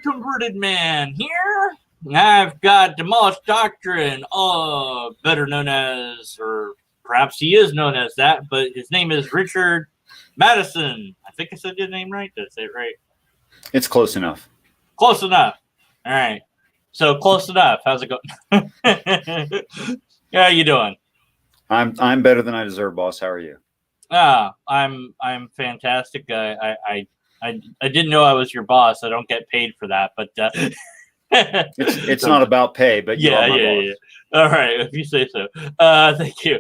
Deconverted Man here. I've got Demolish Doctrine, better known as, or perhaps he is known as that, but his name is Richard Madison. I think I said your name right. Did I say it right? It's close enough. Close enough. All right. So close enough. How's it going? How you doing? I'm better than I deserve, boss. How are you? I'm fantastic. I didn't know I was your boss. I don't get paid for that, but it's not about pay, but you are my boss. Yeah. All right, if you say so. Thank you.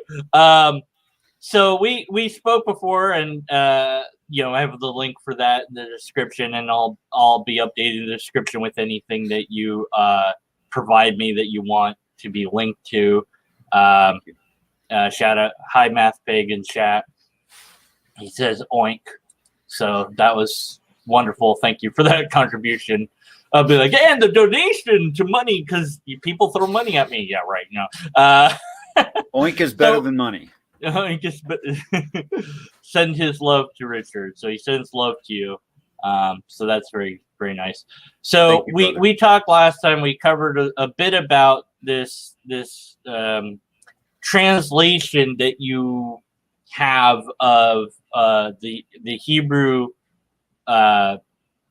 So we spoke before, and I have the link for that in the description, and I'll be updating the description with anything that you provide me that you want to be linked to. Shout out, hi Math Pig in chat. He says oink. So that was wonderful. Thank you for that contribution. I'll be like, and the donation to money, because people throw money at me. Yeah, right. No. Oink is better than money. He just send his love to Richard. So he sends love to you. So that's very, very nice. So you, we talked last time. We covered a bit about this translation that you have of the Hebrew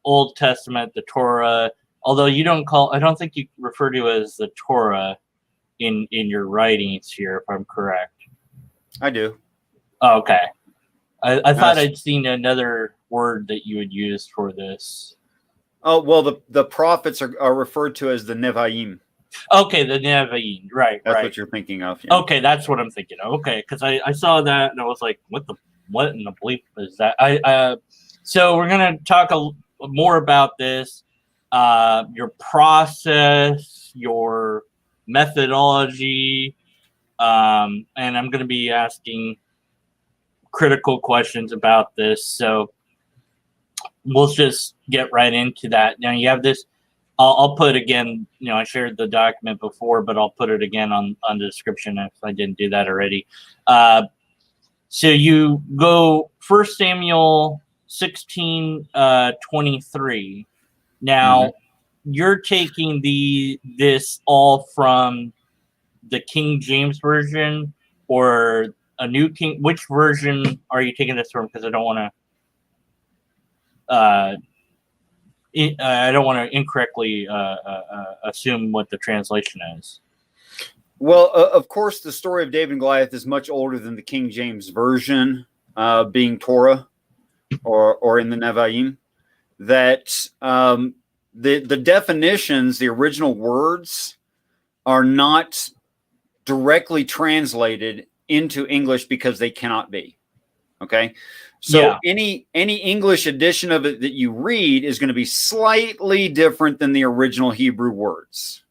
Old Testament, the Torah. Although you don't I don't think you refer to it as the Torah in your writings here, if I'm correct. I do. Oh, okay. I thought I'd seen another word that you would use for this. Oh, well, the prophets are referred to as the Nevi'im. Okay, the Nevi'im, right. That's what you're thinking of. Yeah. Okay, that's what I'm thinking of. Okay, because I saw that and I was like, what in the bleep is that? So we're gonna talk more about this, your process, your methodology, and I'm gonna be asking critical questions about this. So we'll just get right into that. Now you have this. I'll put again, I shared the document before, but I'll put it again on the description if I didn't do that already. So you go 1 Samuel 16:23. Now you're taking this all from the King James version or a new King. Which version are you taking this from? Because I don't want to incorrectly assume what the translation is. Well, of course, the story of David and Goliath is much older than the King James version, being Torah or in the Nevi'im. That the definitions, the original words, are not directly translated into English because they cannot be. Okay. So any English edition of it that you read is going to be slightly different than the original Hebrew words.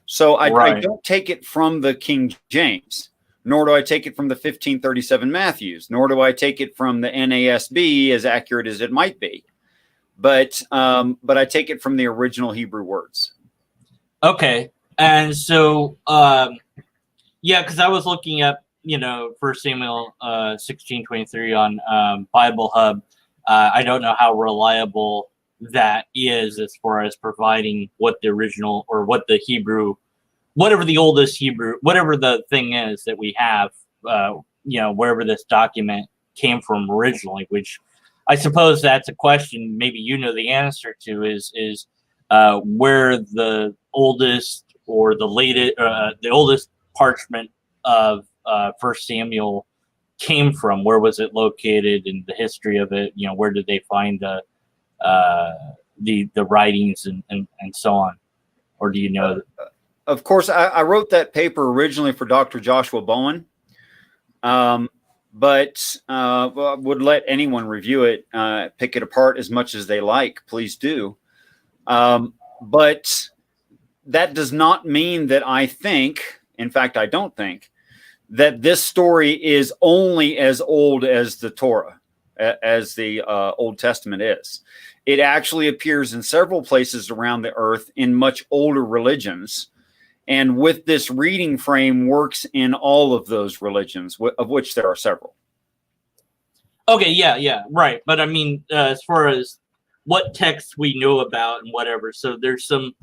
So I don't take it from the King James, nor do I take it from the 1537 Matthews, nor do I take it from the NASB, as accurate as it might be. But I take it from the original Hebrew words. Okay. And so, because I was looking up, 1 Samuel 16:23 on Bible Hub. I don't know how reliable that is as far as providing what the original or what the Hebrew, whatever the oldest Hebrew, whatever the thing is that we have, wherever this document came from originally, which I suppose that's a question maybe you know the answer to is where the oldest or the latest, the oldest parchment of 1 Samuel came from. Where was it located in the history of it? Where did they find the writings and so on? Or do you know? Of course, I wrote that paper originally for Dr. Joshua Bowen, but would let anyone review it, pick it apart as much as they like. Please do. But that does not mean that I think, in fact, I don't think, that this story is only as old as the Torah, as the Old Testament is. It actually appears in several places around the earth in much older religions. And with this reading frame works in all of those religions, of which there are several. Okay, yeah, right. But I mean, as far as what texts we know about and whatever. So there's some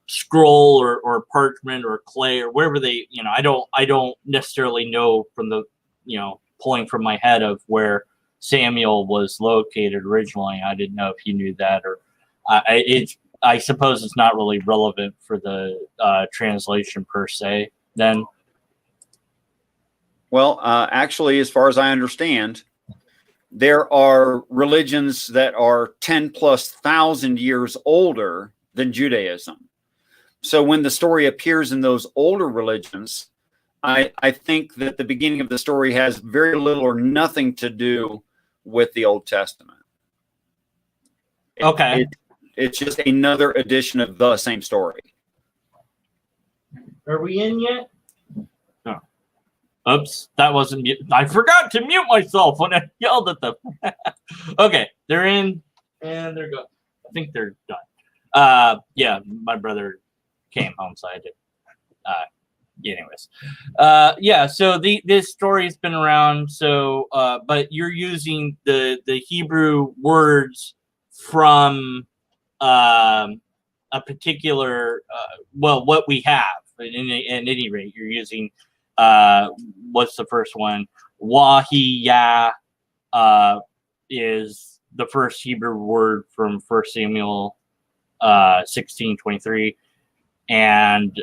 scroll or parchment or clay or wherever they, I don't necessarily know from the, pulling from my head of where Samuel was located originally. I didn't know if you knew that, or I suppose it's not really relevant for the translation per se then. Well, actually, as far as I understand, there are religions that are 10,000+ years older than Judaism. So when the story appears in those older religions, I think that the beginning of the story has very little or nothing to do with the Old Testament. Okay. It's just another edition of the same story. Are we in yet? No. Oops, that wasn't mute. I forgot to mute myself when I yelled at them. Okay, they're in and they're going. I think they're done. Yeah, my brother came home, so I did. Anyways, yeah. So this story has been around. So, but you're using the Hebrew words from a particular. Well, what we have. At any rate, you're using. What's the first one? Wahiya is the first Hebrew word from 1 Samuel 16:23, and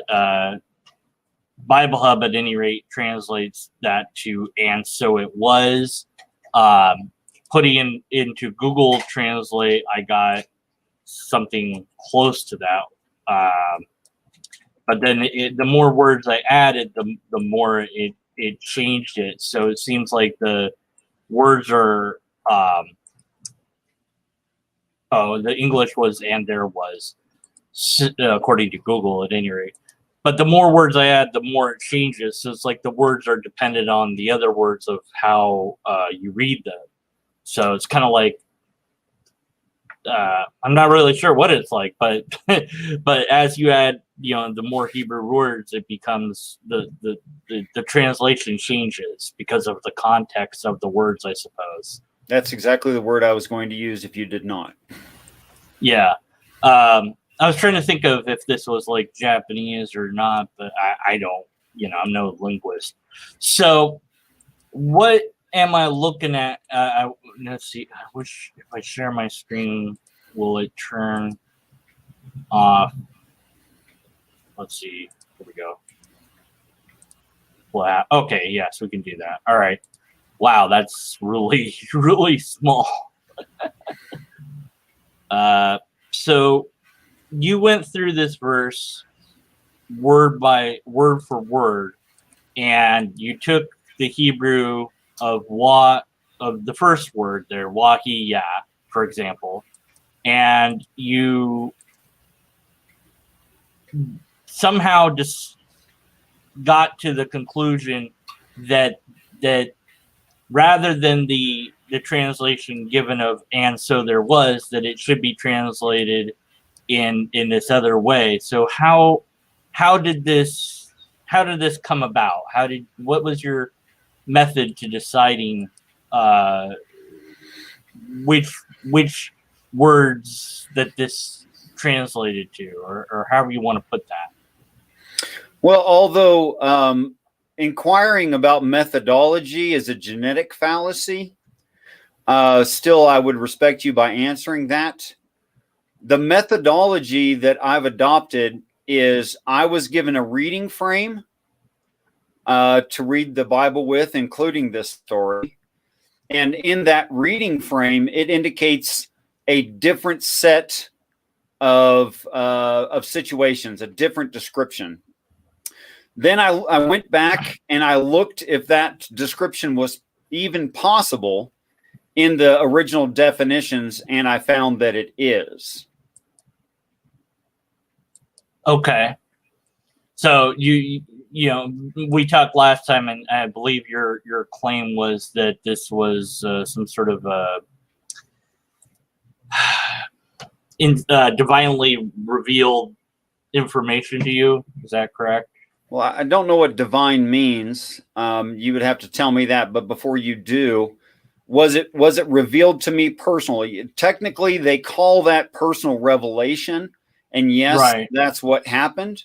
Bible Hub, at any rate, translates that to "and so it was." Putting into Google Translate, I got something close to that. But then the more words I added, the more it changed it. So it seems like the words are. The English was "and there was," according to Google, at any rate. But the more words I add, the more it changes. So it's like the words are dependent on the other words of how you read them. So it's kind of like, I'm not really sure what it's like, but but as you add, the more Hebrew words, it becomes the translation changes because of the context of the words, I suppose. That's exactly the word I was going to use if you did not. Yeah. I was trying to think of if this was like Japanese or not, but I don't, I'm no linguist. So what am I looking at? Let's see. I wish if I share my screen, will it turn off? Let's see. Here we go. Wow. Okay. Yes, we can do that. All right. Wow. That's really, really small. So you went through this verse word for word, and you took the Hebrew of the first word there, wahiya, for example, and you somehow just got to the conclusion that rather than the translation given of "and so there was," that it should be translated in this other way. So how did this come about? What was your method to deciding which words that this translated to, or however you want to put that? Well, although inquiring about methodology is a genetic fallacy, still I would respect you by answering that. The methodology that I've adopted is I was given a reading frame to read the Bible with, including this story. And in that reading frame, it indicates a different set of situations, a different description. Then I went back and I looked if that description was even possible in the original definitions, and I found that it is. Okay. So we talked last time, and I believe your claim was that this was some sort of divinely revealed information to you. Is that correct? Well, I don't know what divine means. You would have to tell me that. But before you do, Was it revealed to me personally? Technically, they call that personal revelation, and yes, Right. that's what happened.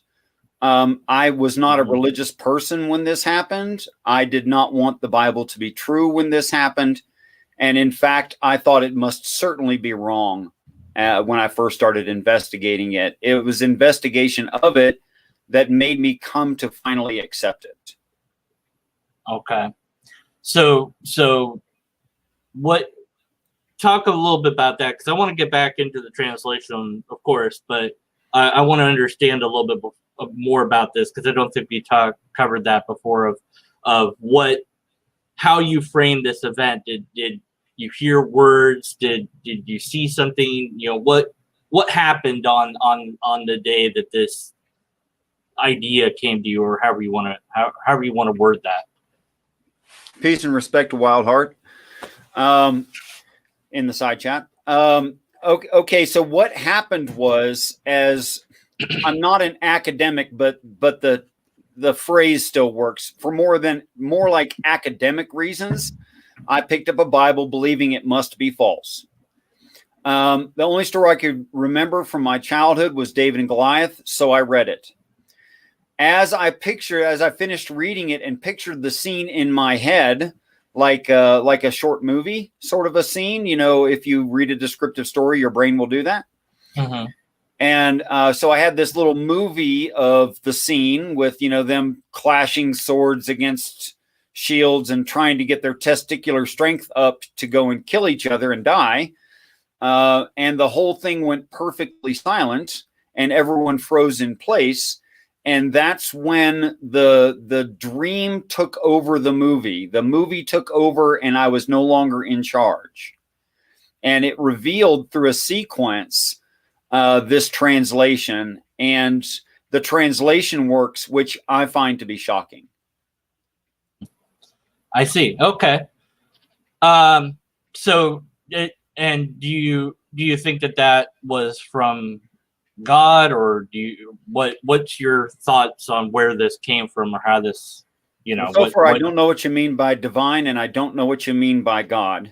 I was not a Mhm. religious person when this happened. I did not want the Bible to be true when this happened. And in fact, I thought it must certainly be wrong when I first started investigating it. It was investigation of it that made me come to finally accept it. Okay. So what, talk a little bit about that, because I want to get back into the translation, of course, but I want to understand a little bit more about this, because I don't think we covered that before, of how you framed this event. Did you hear words? Did you see something? You know, what happened on the day that this idea came to you, or however you want to word that. Peace and respect to Wild Heart in the side chat. Okay, so what happened was, as I'm not an academic, but the phrase still works for more like academic reasons. I picked up a Bible believing it must be false. The only story I could remember from my childhood was David and Goliath, so I read it. As I finished reading it and pictured the scene in my head, like a short movie, sort of a scene. You know, if you read a descriptive story, your brain will do that. Mm-hmm. And so I had this little movie of the scene with, you know, them clashing swords against shields and trying to get their testicular strength up to go and kill each other and die. And the whole thing went perfectly silent and everyone froze in place. And that's when the dream took over the movie. The movie took over and I was no longer in charge. And it revealed through a sequence this translation, and the translation works, which I find to be shocking. I see. Okay. So, and do you think that was from God, or what's your thoughts on where this came from, or how this, you know? So far, I don't know what you mean by divine, and I don't know what you mean by God.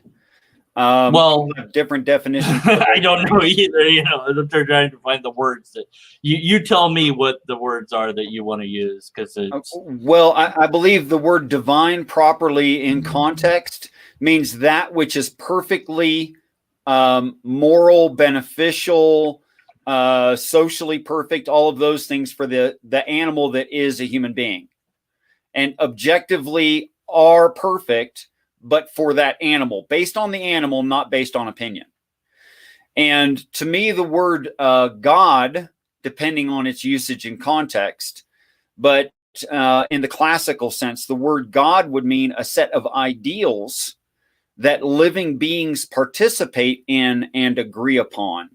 Well, different definitions. I don't know either. You know, they're trying to find the words that you tell me what the words are that you want to use, because it's well, I believe the word divine properly in context means that which is perfectly moral, beneficial, socially perfect, all of those things for the animal that is a human being, and objectively are perfect, but for that animal, based on the animal, not based on opinion. And to me, the word God, depending on its usage and context, but in the classical sense, the word God would mean a set of ideals that living beings participate in and agree upon.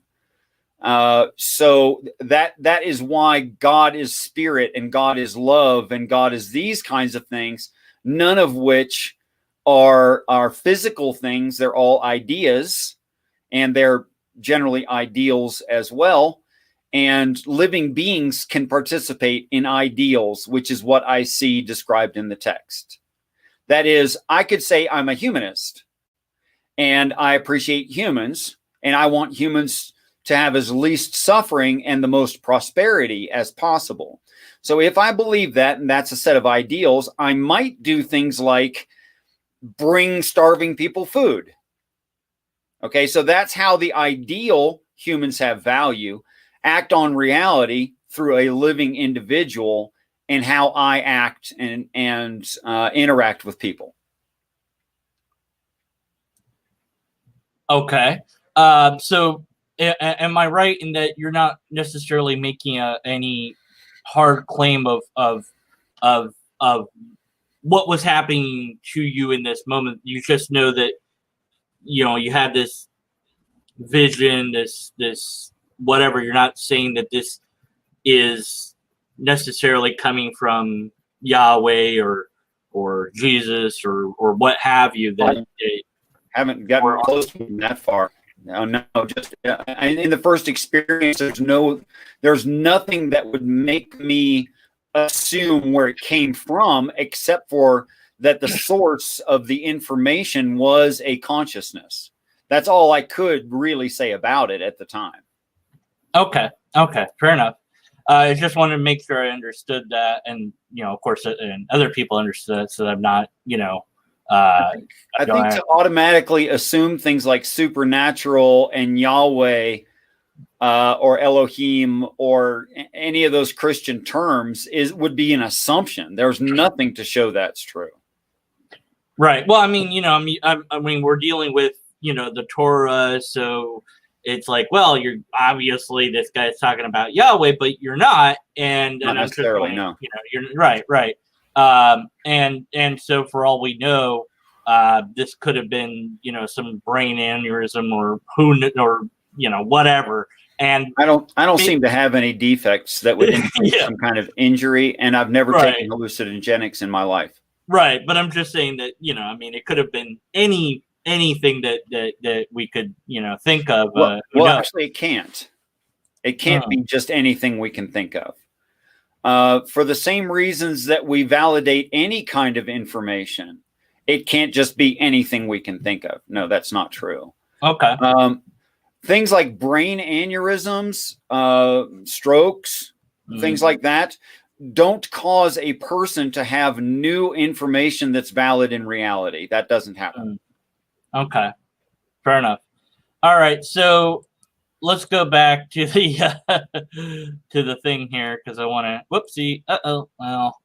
So that is why God is spirit and God is love and God is these kinds of things, none of which are physical things. They're all ideas, and they're generally ideals as well. And living beings can participate in ideals, which is what I see described in the text. That is, I could say I'm a humanist and I appreciate humans and I want humans to have as least suffering and the most prosperity as possible. So if I believe that, and that's a set of ideals, I might do things like bring starving people food. Okay, so that's how the ideal humans have value, act on reality through a living individual, and how I act and interact with people. Okay. So am I right in that you're not necessarily making any hard claim of what was happening to you in this moment? You just know that, you know, you had this vision, this whatever. You're not saying that this is necessarily coming from Yahweh or Jesus or what have you. That haven't gotten close to that far. No, just in the first experience, there's nothing that would make me assume where it came from, except for that the source of the information was a consciousness. That's all I could really say about it at the time. Okay, fair enough. I just wanted to make sure I understood that, and of course, and other people understood it, so that I'm not, I think to automatically assume things like supernatural and Yahweh or Elohim or any of those Christian terms would be an assumption. There's nothing to show that's true. Right. Well, I mean, we're dealing with the Torah, so it's like, well, you're obviously this guy's talking about Yahweh, but you're not, and Not necessarily, no. You're right. And so for all we know, this could have been some brain aneurysm or whatever. And I don't seem to have any defects that would indicate some kind of injury, and I've never taken hallucinogenics in my life. Right, but I'm just saying that it could have been anything that we could think of. Well, actually, it can't. It can't be just anything we can think of. For the same reasons that we validate any kind of information, it can't just be anything we can think of. No, that's not true. Okay. Things like brain aneurysms, strokes, things like that, don't cause a person to have new information that's valid in reality. That doesn't happen. Okay. Fair enough. All right. So let's go back to the to the thing here, because I want to. Whoopsie. Well.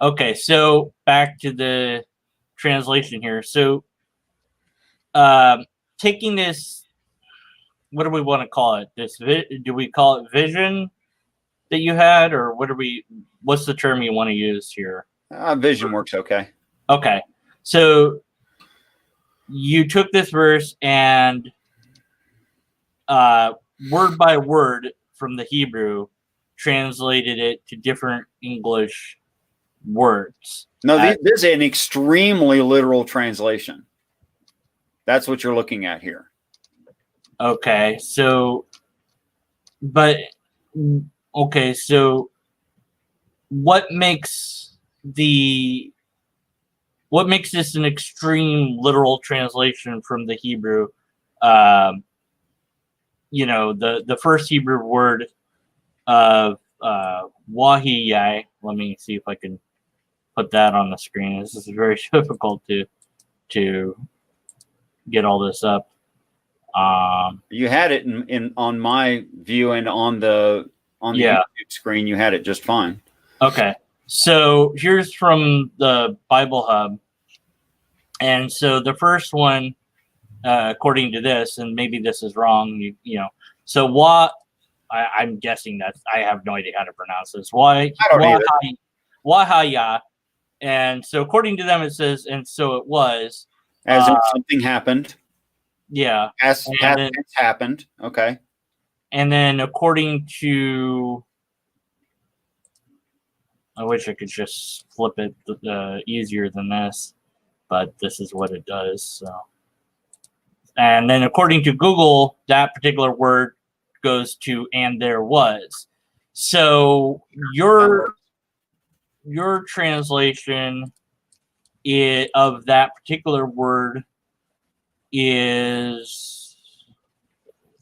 Okay. So back to the translation here. So, taking this, what do we want to call it? Do we call it vision that you had, or what's the term you want to use here? Vision works okay. Okay. So you took this verse and word by word from the Hebrew translated it to different English words. No, this is an extremely literal translation. That's what you're looking at here. Okay. So what makes this an extreme literal translation from the Hebrew? The first Hebrew word of wahiyai. Let me see if I can put that on the screen. This is very difficult to get all this up. You had it on my view and on the YouTube screen. You had it just fine. Okay, so here's from the Bible Hub, and so the first one, according to this, and maybe this is wrong, So I'm guessing that I have no idea how to pronounce this. Wahaya, and so according to them it says, and so it was, as if something happened. Yeah, past tense happened. Okay, and then according to. I wish I could just flip it easier than this, but this is what it does. So, and then according to Google, that particular word goes to "and there was." So your translation of that particular word is,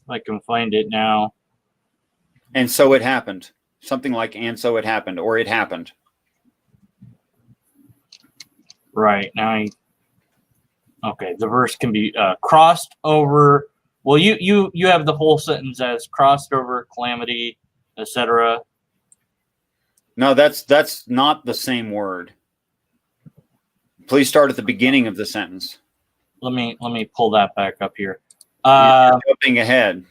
if I can find it now. And so it happened. Something like, and so it happened, or it happened. Right. Okay, the verse can be crossed over. Well, you have the whole sentence as crossed over, calamity, etc. No, that's not the same word. Please start at the beginning of the sentence. Let me pull that back up here. You're jumping ahead.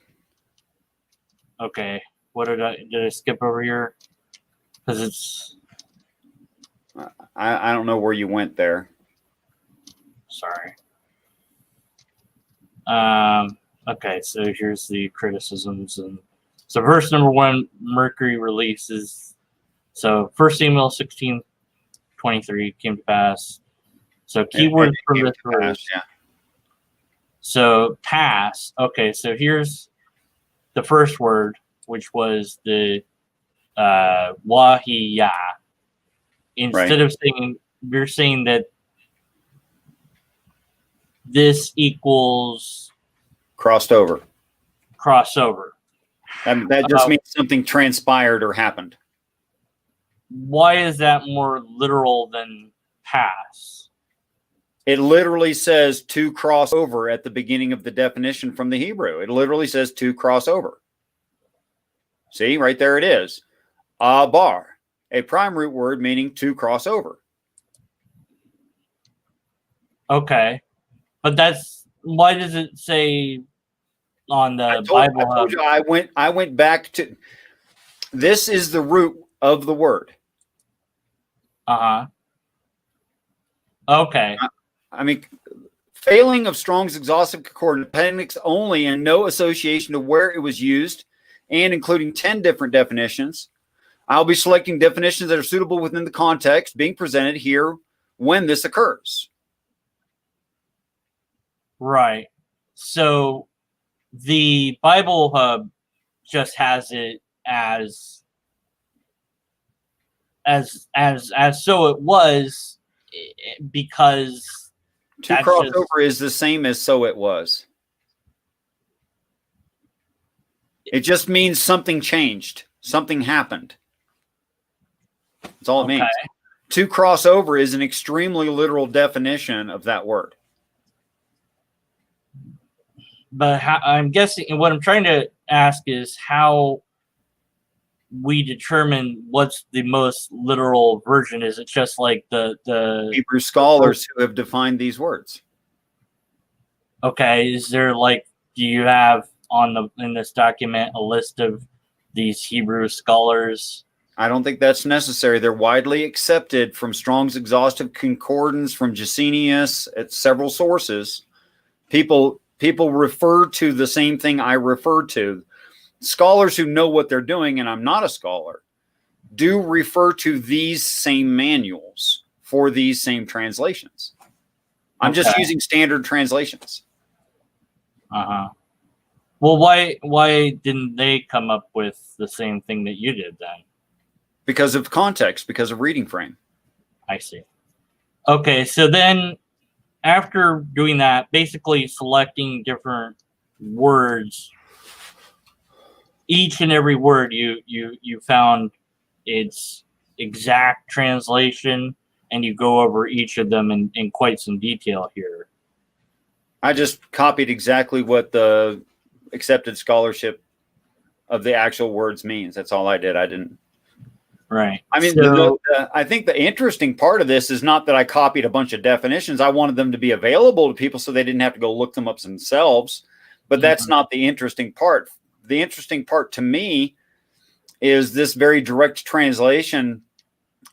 Okay. What did I skip over here? Because it's. I don't know where you went there. Sorry. Okay, so here's the criticisms, and so verse number 1, Mercury releases. So 1 Samuel 16:23 came to pass. So keywords from this verse. Yeah. So pass. Okay, so here's the first word, which was the wahiya. Instead of saying you're saying that this equals Crossed over. crossover. That just means something transpired or happened. Why is that more literal than pass? It literally says to cross over at the beginning of the definition from the Hebrew. It literally says to cross over. See, right there it is. Abar, a prime root word meaning to cross over. Okay. But that's, why does it say on the Bible I told Hub? you I went back to, this is the root of the word. Uh-huh. Okay. I mean, failing of Strong's exhaustive concordance appendix only and no association to where it was used, and including 10 different definitions. I'll be selecting definitions that are suitable within the context being presented here when this occurs. Right. So the Bible Hub just has it as so it was, because To cross over is the same as so it was. It just means something changed. Something happened. That's all it means. To cross over is an extremely literal definition of that word. But I'm guessing, and what I'm trying to ask is how we determine what's the most literal version. Is it just like the Hebrew scholars who have defined these words? Okay, is there, like, do you have in this document a list of these Hebrew scholars? I don't think that's necessary. They're widely accepted from Strong's exhaustive concordance, from Gesenius, at several sources. People refer to the same thing I refer to. Scholars who know what they're doing, and I'm not a scholar, do refer to these same manuals for these same translations. I'm just using standard translations. Uh-huh. Well, why didn't they come up with the same thing that you did then? Because of context, because of reading frame. I see. Okay, so then after doing that, basically selecting different words, each and every word you found its exact translation, and you go over each of them in quite some detail here. I just copied exactly what the accepted scholarship of the actual words means. That's all I did. I didn't. Right. I mean, I think the interesting part of this is not that I copied a bunch of definitions. I wanted them to be available to people so they didn't have to go look them up themselves. But that's not the interesting part. The interesting part to me is this very direct translation.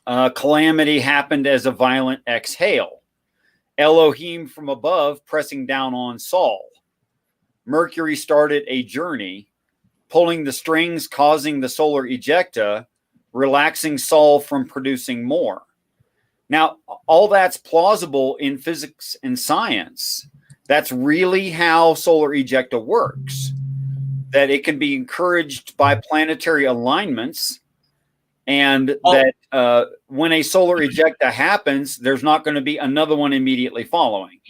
Calamity happened as a violent exhale. Elohim from above pressing down on Saul. Mercury started a journey, pulling the strings, causing the solar ejecta, relaxing Saul from producing more. Now, all that's plausible in physics and science. That's really how solar ejecta works. That it can be encouraged by planetary alignments, and that when a solar ejecta happens, there's not going to be another one immediately following.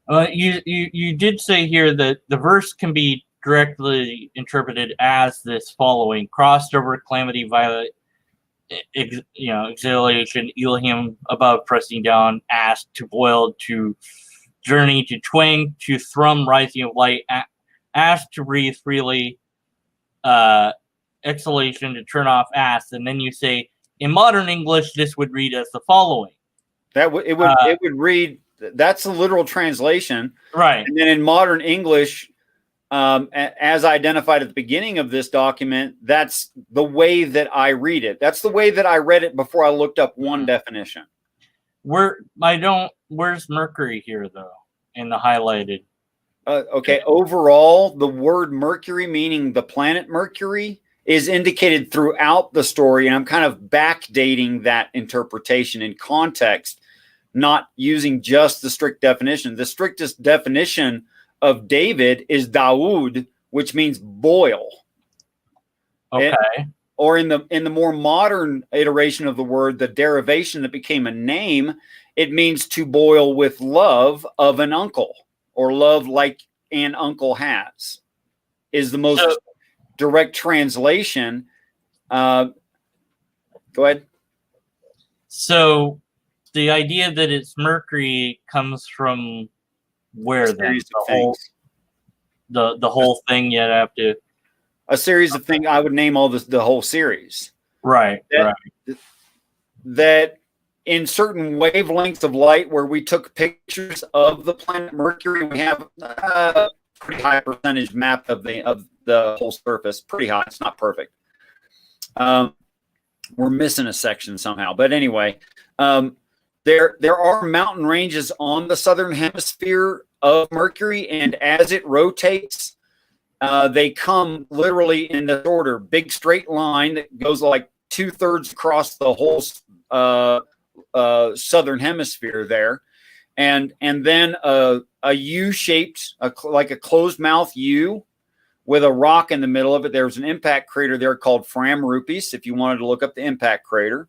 You did say here that the verse can be directly interpreted as this following: crossed over, calamity, violet, exhalation, Elohim above pressing down, asked to boil, to journey, to twang, to thrum, rising of light, asked to breathe freely, exhalation, to turn off, asked. And then you say, in modern English, this would read as the following. It would read, that's the literal translation. Right. And then in modern English, as identified at the beginning of this document, that's the way that I read it. That's the way that I read it before I looked up one definition. Where's Mercury here, though, in the highlighted? Okay. Overall, the word Mercury, meaning the planet Mercury, is indicated throughout the story. And I'm kind of backdating that interpretation in context, not using just the strict definition. The strictest definition of David is Daoud, which means boil. Okay. Or in the more modern iteration of the word, the derivation that became a name it means to boil with love of an uncle, or love like an uncle has, is the most direct translation. Go ahead. So the idea that it's Mercury comes from where then? The whole thing yet have to a series of things. I would name all this the whole series. Right. That in certain wavelengths of light where we took pictures of the planet Mercury, we have a pretty high percentage map of the whole surface. Pretty high. It's not perfect. We're missing a section somehow. But anyway, there are mountain ranges on the southern hemisphere of Mercury, and as it rotates, they come literally in this order: big straight line that goes like 2/3 across the whole southern hemisphere there, and then a U-shaped, like a closed mouth U, with a rock in the middle of it. There's an impact crater there called Fram Rupes, if you wanted to look up the impact crater.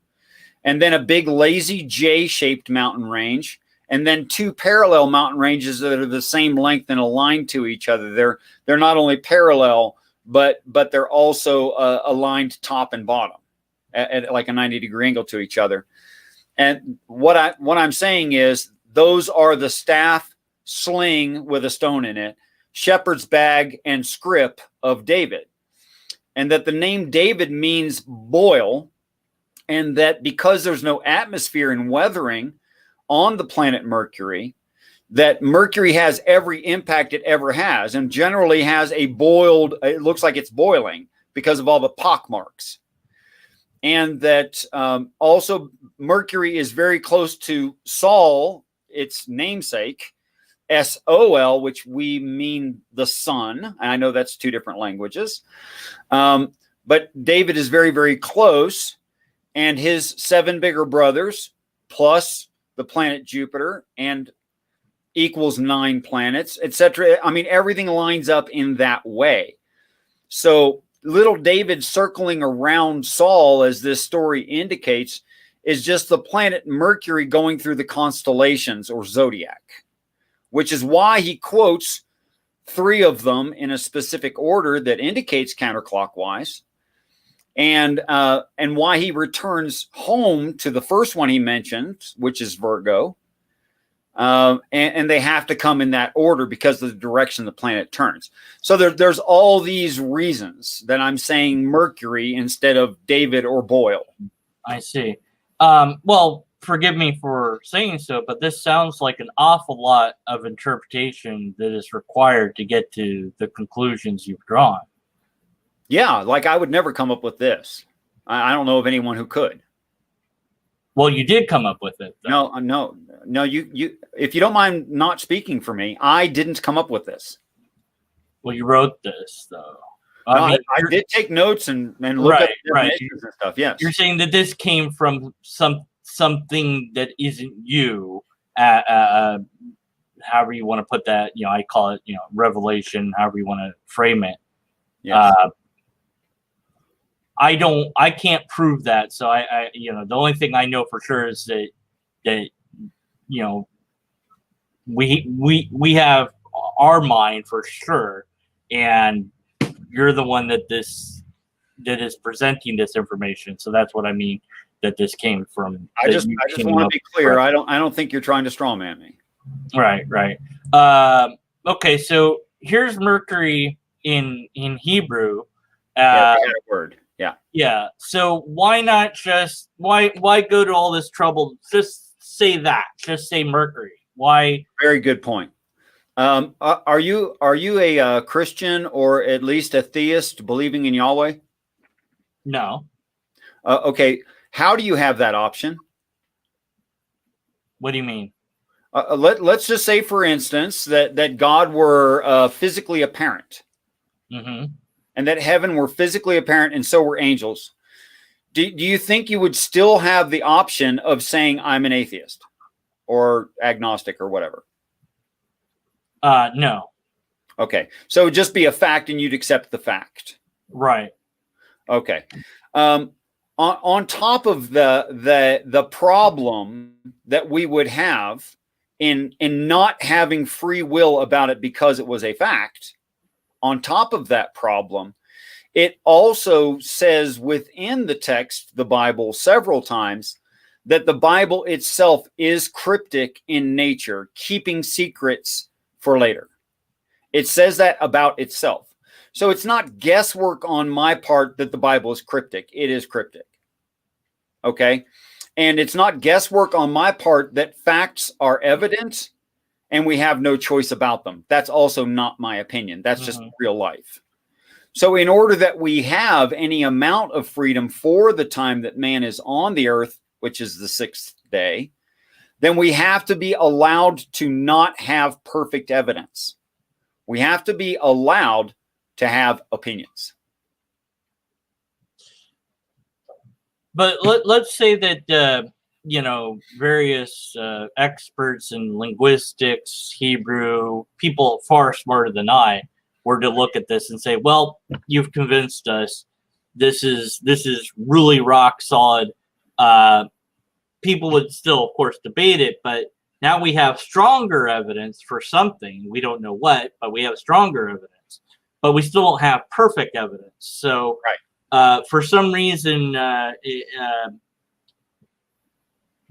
And then a big lazy J-shaped mountain range. And then two parallel mountain ranges that are the same length and aligned to each other. They're not only parallel, but they're also aligned top and bottom at like a 90-degree angle to each other. And what I'm saying is those are the staff, sling with a stone in it, shepherd's bag, and scrip of David. And that the name David means boil, and that because there's no atmosphere and weathering on the planet Mercury, that Mercury has every impact it ever has, and generally has a boiled, it looks like it's boiling because of all the pock marks. And that also Mercury is very close to Sol, its namesake, Sol, which we mean the sun. And I know that's two different languages. But David is very, very close. And his 7 bigger brothers, plus the planet Jupiter, and equals 9 planets, etc. I mean, everything lines up in that way. So little David circling around Sol, as this story indicates, is just the planet Mercury going through the constellations or zodiac, which is why he quotes 3 of them in a specific order that indicates counterclockwise, and why he returns home to the first one he mentioned, which is Virgo. And they have to come in that order because of the direction the planet turns. So there's all these reasons that I'm saying Mercury instead of David or Boyle. I see. Well, forgive me for saying so, but this sounds like an awful lot of interpretation that is required to get to the conclusions you've drawn. Yeah, like I would never come up with this. I don't know of anyone who could. Well, you did come up with it, though. No. You. If you don't mind not speaking for me, I didn't come up with this. Well, you wrote this, though. I did take notes and look up definitions and stuff. Yes. You're saying that this came from something that isn't you. However you want to put that, I call it, revelation. However you want to frame it. Yes. I can't prove that. So the only thing I know for sure is that we have our mind for sure, and you're the one that is presenting this information. So that's what I mean, that this came from. I just want to be clear. I don't think you're trying to strawman me. Right. Okay, so here's Mercury in Hebrew. We had a word. Yeah. So why not just why go to all this trouble? Just say that. Just say Mercury. Why? Very good point. Are you a Christian, or at least a theist believing in Yahweh? No. Okay. How do you have that option? What do you mean? Let's just say, for instance, that God were physically apparent. Mm-hmm. And that heaven were physically apparent, and so were angels. Do you think you would still have the option of saying I'm an atheist or agnostic or whatever? No. Okay. So it would just be a fact and you'd accept the fact. Right. Okay. on top of the problem that we would have in not having free will about it because it was a fact, on top of that problem, it also says within the text, the Bible, several times, that the Bible itself is cryptic in nature, keeping secrets for later. It says that about itself. So it's not guesswork on my part that the Bible is cryptic. It is cryptic. Okay? And it's not guesswork on my part that facts are evident and we have no choice about them. That's also not my opinion. That's just real life. So in order that we have any amount of freedom for the time that man is on the earth, which is the sixth day, then we have to be allowed to not have perfect evidence. We have to be allowed to have opinions. But let's say that, various experts in linguistics, Hebrew, people far smarter than I, were to look at this and say, well, you've convinced us. This is really rock solid. People would still, of course, debate it, but now we have stronger evidence for something. We don't know what, but we have stronger evidence. But we still don't have perfect evidence. So for some reason,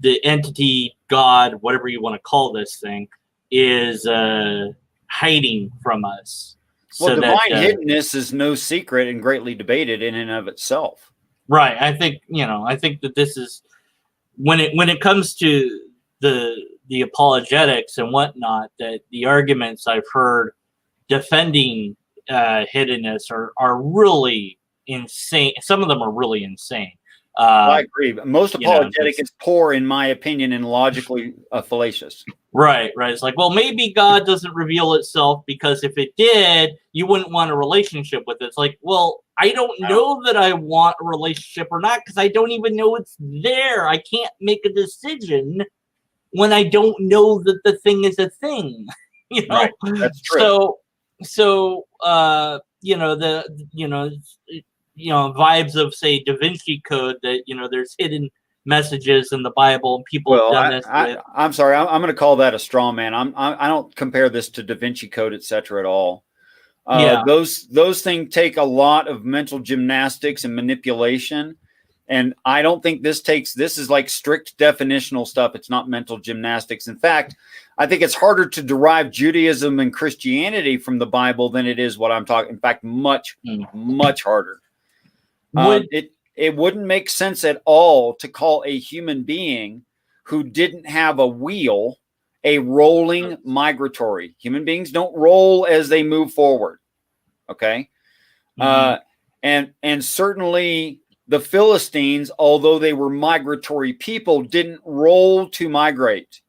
the entity, God, whatever you want to call this thing, is hiding from us. Well, divine hiddenness is no secret and greatly debated in and of itself. Right. I think that this is when it comes to the apologetics and whatnot, that the arguments I've heard defending hiddenness are really insane. Some of them are really insane. I agree. But most apologetic is poor, in my opinion, and logically fallacious. Right. It's like, well, maybe God doesn't reveal itself because if it did, you wouldn't want a relationship with it. It's like, well, I don't know that I want a relationship or not because I don't even know it's there. I can't make a decision when I don't know that the thing is a thing. Right. That's true. So vibes of, say, Da Vinci Code, that there's hidden messages in the Bible and people have done this with. I'm sorry, I'm going to call that a straw man. I don't compare this to Da Vinci Code, etc. at all. Those things take a lot of mental gymnastics and manipulation, and I don't think this is like strict definitional stuff. It's not mental gymnastics. In fact, I think it's harder to derive Judaism and Christianity from the Bible than it is what I'm talking. In fact, much harder. It wouldn't make sense at all to call a human being who didn't have a wheel a rolling migratory. Human beings don't roll as they move forward. Okay. And certainly the Philistines, although they were migratory people, didn't roll to migrate.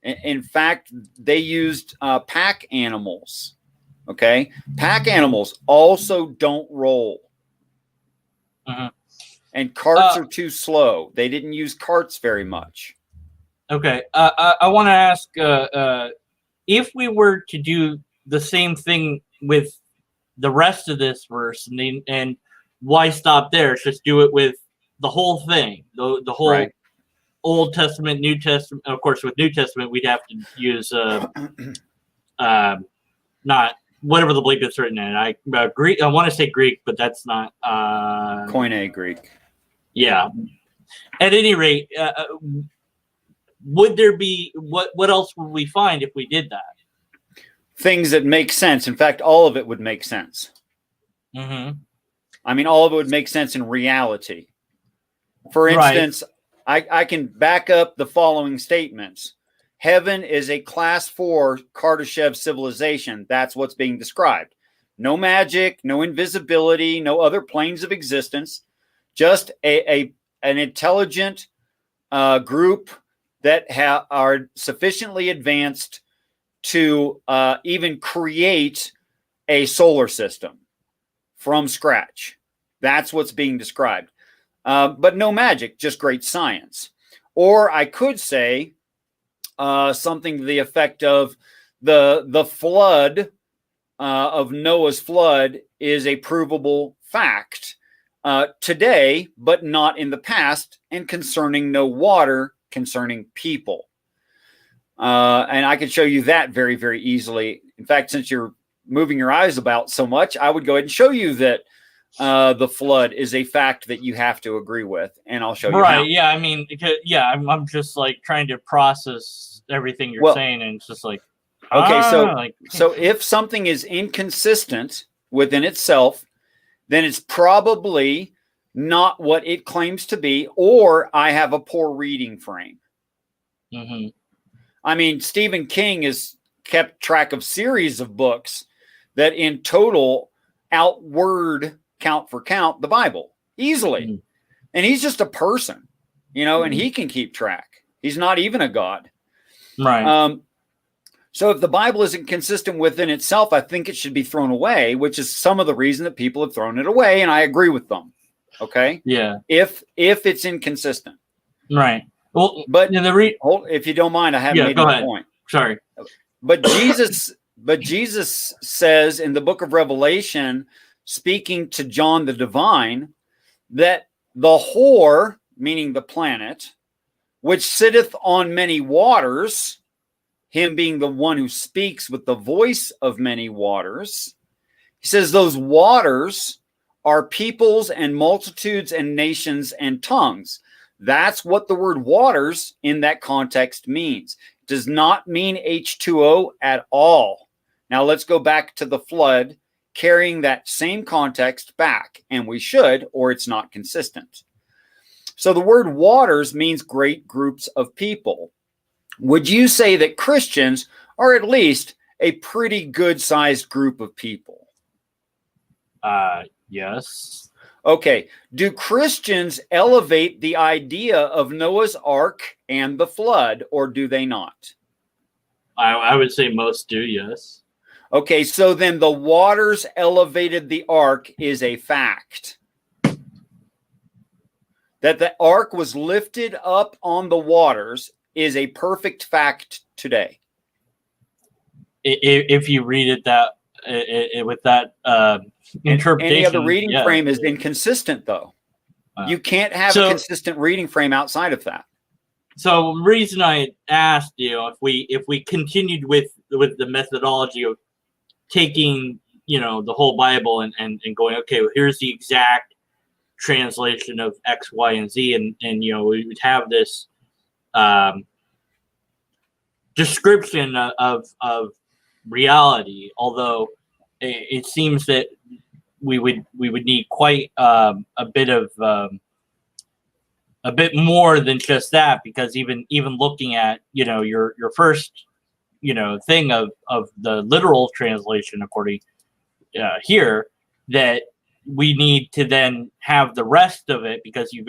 In fact, they used pack animals. Okay. Pack animals also don't roll. And carts are too slow. They didn't use carts very much. Okay. I want to ask if we were to do the same thing with the rest of this verse, and why stop there? Just do it with the whole thing, the whole Old Testament, New Testament. Of course, with New Testament, we'd have to use not whatever the bleep it's written in. Greek. I want to say Greek, but that's not Koine Greek. Yeah. At any rate, would there be what else would we find if we did that? Things that make sense. In fact, all of it would make sense. I mean, all of it would make sense in reality. For instance, I can back up the following statements. Heaven is a class 4 Kardashev civilization. That's what's being described. No magic, no invisibility, no other planes of existence. Just an intelligent group that are sufficiently advanced to even create a solar system from scratch. That's what's being described. But no magic, just great science. Or I could say something to the effect of the flood of Noah's flood is a provable fact. today, but not in the past, and concerning no water, concerning people. And I could show you that very, very easily. In fact, since you're moving your eyes about so much, I would go ahead and show you that the flood is a fact that you have to agree with, and I'll show you how. Yeah. I mean, yeah, I'm just like trying to process everything you're saying, and it's just like, okay, so if something is inconsistent within itself, then it's probably not what it claims to be, or I have a poor reading frame. Mm-hmm. I mean, Stephen King has kept track of series of books that in total outward count for count the Bible easily. Mm-hmm. And he's just a person, and he can keep track. He's not even a God. Right. So if the Bible isn't consistent within itself, I think it should be thrown away, which is some of the reason that people have thrown it away. And I agree with them. Okay. Yeah. If it's inconsistent. Right. Well, but if you don't mind, I haven't made my point. Sorry. But Jesus says in the book of Revelation, speaking to John the Divine, that the whore, meaning the planet, which sitteth on many waters, him being the one who speaks with the voice of many waters, he says those waters are peoples and multitudes and nations and tongues. That's what the word waters in that context means. It does not mean H2O at all. Now let's go back to the flood, carrying that same context back, and we should, or it's not consistent. So the word waters means great groups of people. Would you say that Christians are at least a pretty good-sized group of people? Yes. Okay. Do Christians elevate the idea of Noah's Ark and the flood, or do they not? I would say most do, yes. Okay, so then the waters elevated the ark is a fact. That the ark was lifted up on the waters is a perfect fact today. If you read it that with that interpretation, any other reading frame is inconsistent, though. You can't have a consistent reading frame outside of that. So the reason I asked if we continued with the methodology of taking the whole Bible and going, okay, well, here's the exact translation of X, Y, and Z, and we would have this description of reality. Although it seems that we would need quite a bit more than just that, because even looking at your first thing of the literal translation according here, that we need to then have the rest of it, because you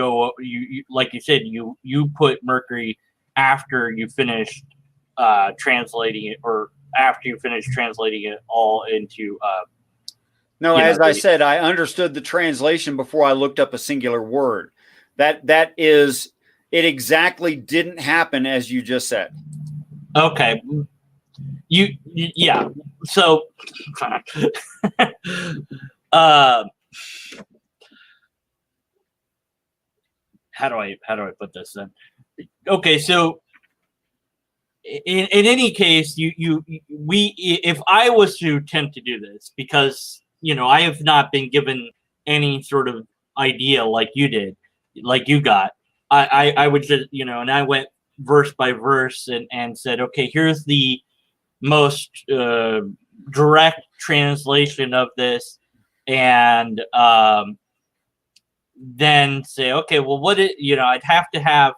like you said, you put Mercury after you finished translating it, or after you finish translating it all into no, as I said, I understood the translation before I looked up a singular word. That is, it exactly didn't happen as you just said. Okay. Yeah. So how do I put this then? Okay, so in any case, if I was to attempt to do this, because I have not been given any sort of idea like you did, like you got, I would just and I went verse by verse and said, okay, here's the most direct translation of this, and then say, okay, well, I'd have to have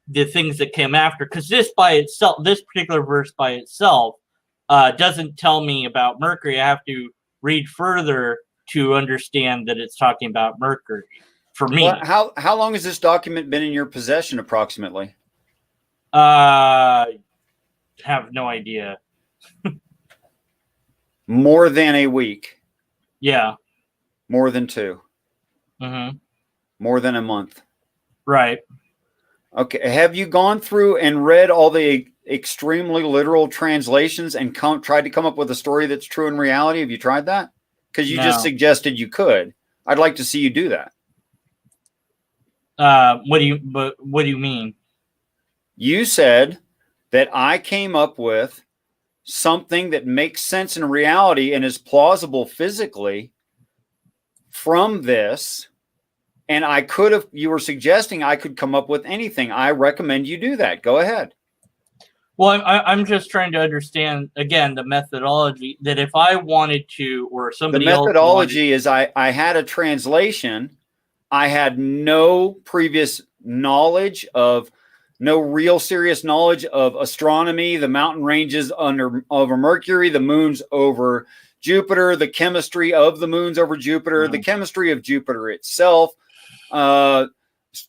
the things that came after, because this particular verse by itself doesn't tell me about Mercury. I have to read further to understand that it's talking about Mercury for me. Well, how long has this document been in your possession approximately? Have no idea. More than a week. Yeah. More than 2. Mm-hmm. More than a month. Right. Okay. Have you gone through and read all the extremely literal translations and tried to come up with a story that's true in reality? Have you tried that? Because you just suggested you could. I'd like to see you do that. What do you mean? You said that I came up with something that makes sense in reality and is plausible physically from this. And you were suggesting I could come up with anything. I recommend you do that. Go ahead. Well, I'm just trying to understand, again, the methodology, that if I wanted to, or somebody else wanted... The methodology is I had a translation. I had no previous knowledge of, no real serious knowledge of astronomy, the mountain ranges over Mercury, the moons over Jupiter, the chemistry of the moons over Jupiter, the chemistry of Jupiter itself,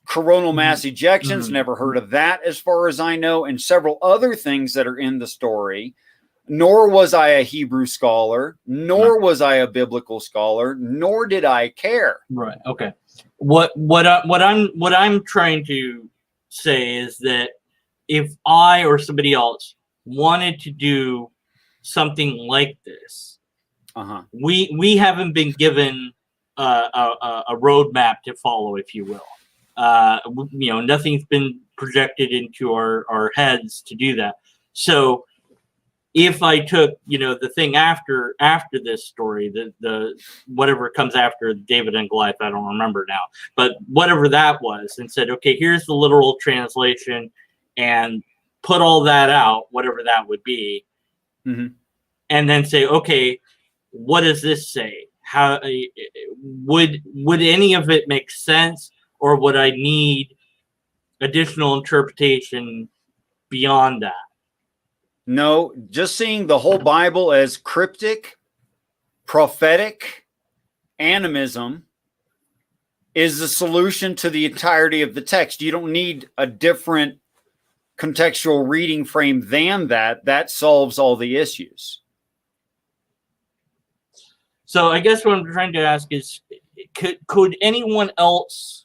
coronal mass ejections, never heard of that as far as I know, and several other things that are in the story. Nor was I a Hebrew scholar, nor was I a biblical scholar, nor did I care. Right. Okay. What I'm trying to say is that if I or somebody else wanted to do something like this, we haven't been given a roadmap to follow, if you will. Nothing's been projected into our heads to do that. So if I took, the thing after this story, the whatever comes after David and Goliath, I don't remember now, but whatever that was, and said, okay, here's the literal translation, and put all that out, whatever that would be, and then say, okay, what does this say? How would any of it make sense, or would I need additional interpretation beyond that? No, just seeing the whole Bible as cryptic, prophetic, animism is the solution to the entirety of the text. You don't need a different contextual reading frame than that. That solves all the issues. So I guess what I'm trying to ask is, could anyone else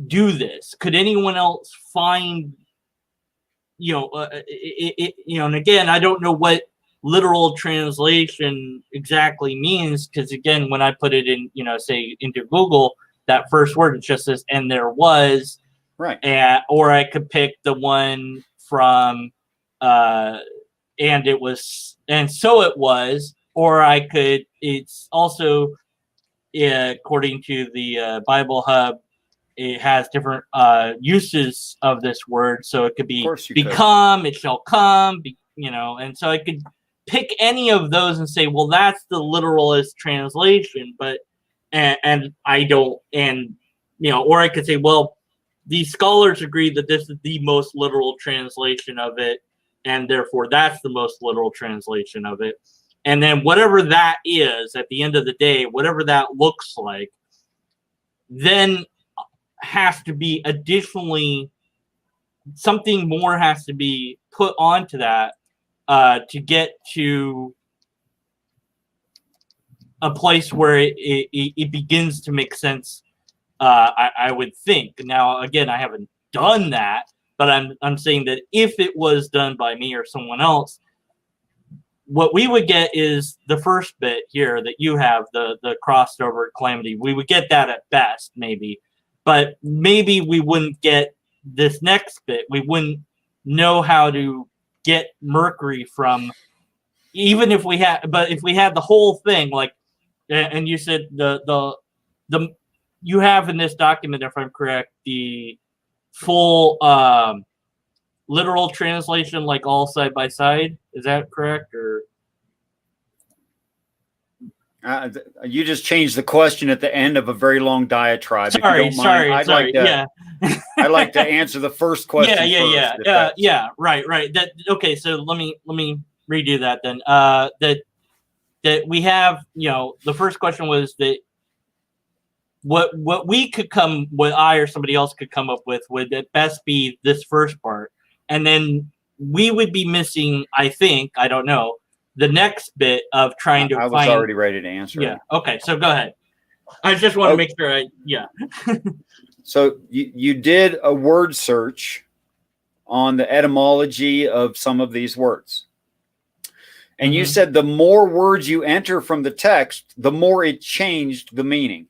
do this? Could anyone else find, and again, I don't know what literal translation exactly means, because again, when I put it in, say into Google, that first word, it just says, and there was, right. Or I could pick the one from, and it was, and so it was, or I could, it's also, according to the Bible Hub, it has different uses of this word. So it could be become, it shall come, and so I could pick any of those and say, well, that's the literalist translation, but, and I don't, and, or I could say, well, these scholars agree that this is the most literal translation of it, and therefore that's the most literal translation of it. And then whatever that is at the end of the day, whatever that looks like, then has to be additionally, something more has to be put onto that to get to a place where it begins to make sense. I would think. Now, again, I haven't done that, but I'm saying that if it was done by me or someone else, what we would get is the first bit here that you have, the crossed over calamity. We would get that at best, maybe, but maybe we wouldn't get this next bit. We wouldn't know how to get Mercury from, even if we had, but if we had the whole thing, like, and you said the you have in this document, if I'm correct, the full literal translation, like all side by side. Is that correct? Or you just changed the question at the end of a very long diatribe. Sorry, if you don't mind, I'd like to answer the first question. Yeah. Right. That okay. So let me redo that then. That we have, the first question was that what we could what I or somebody else could come up with would at best be this first part, and then we would be missing, I think, I don't know, the next bit of trying to find. I was already ready to answer. Yeah. Okay. So go ahead. I just want to make sure So you did a word search on the etymology of some of these words. And you said the more words you enter from the text, the more it changed the meaning.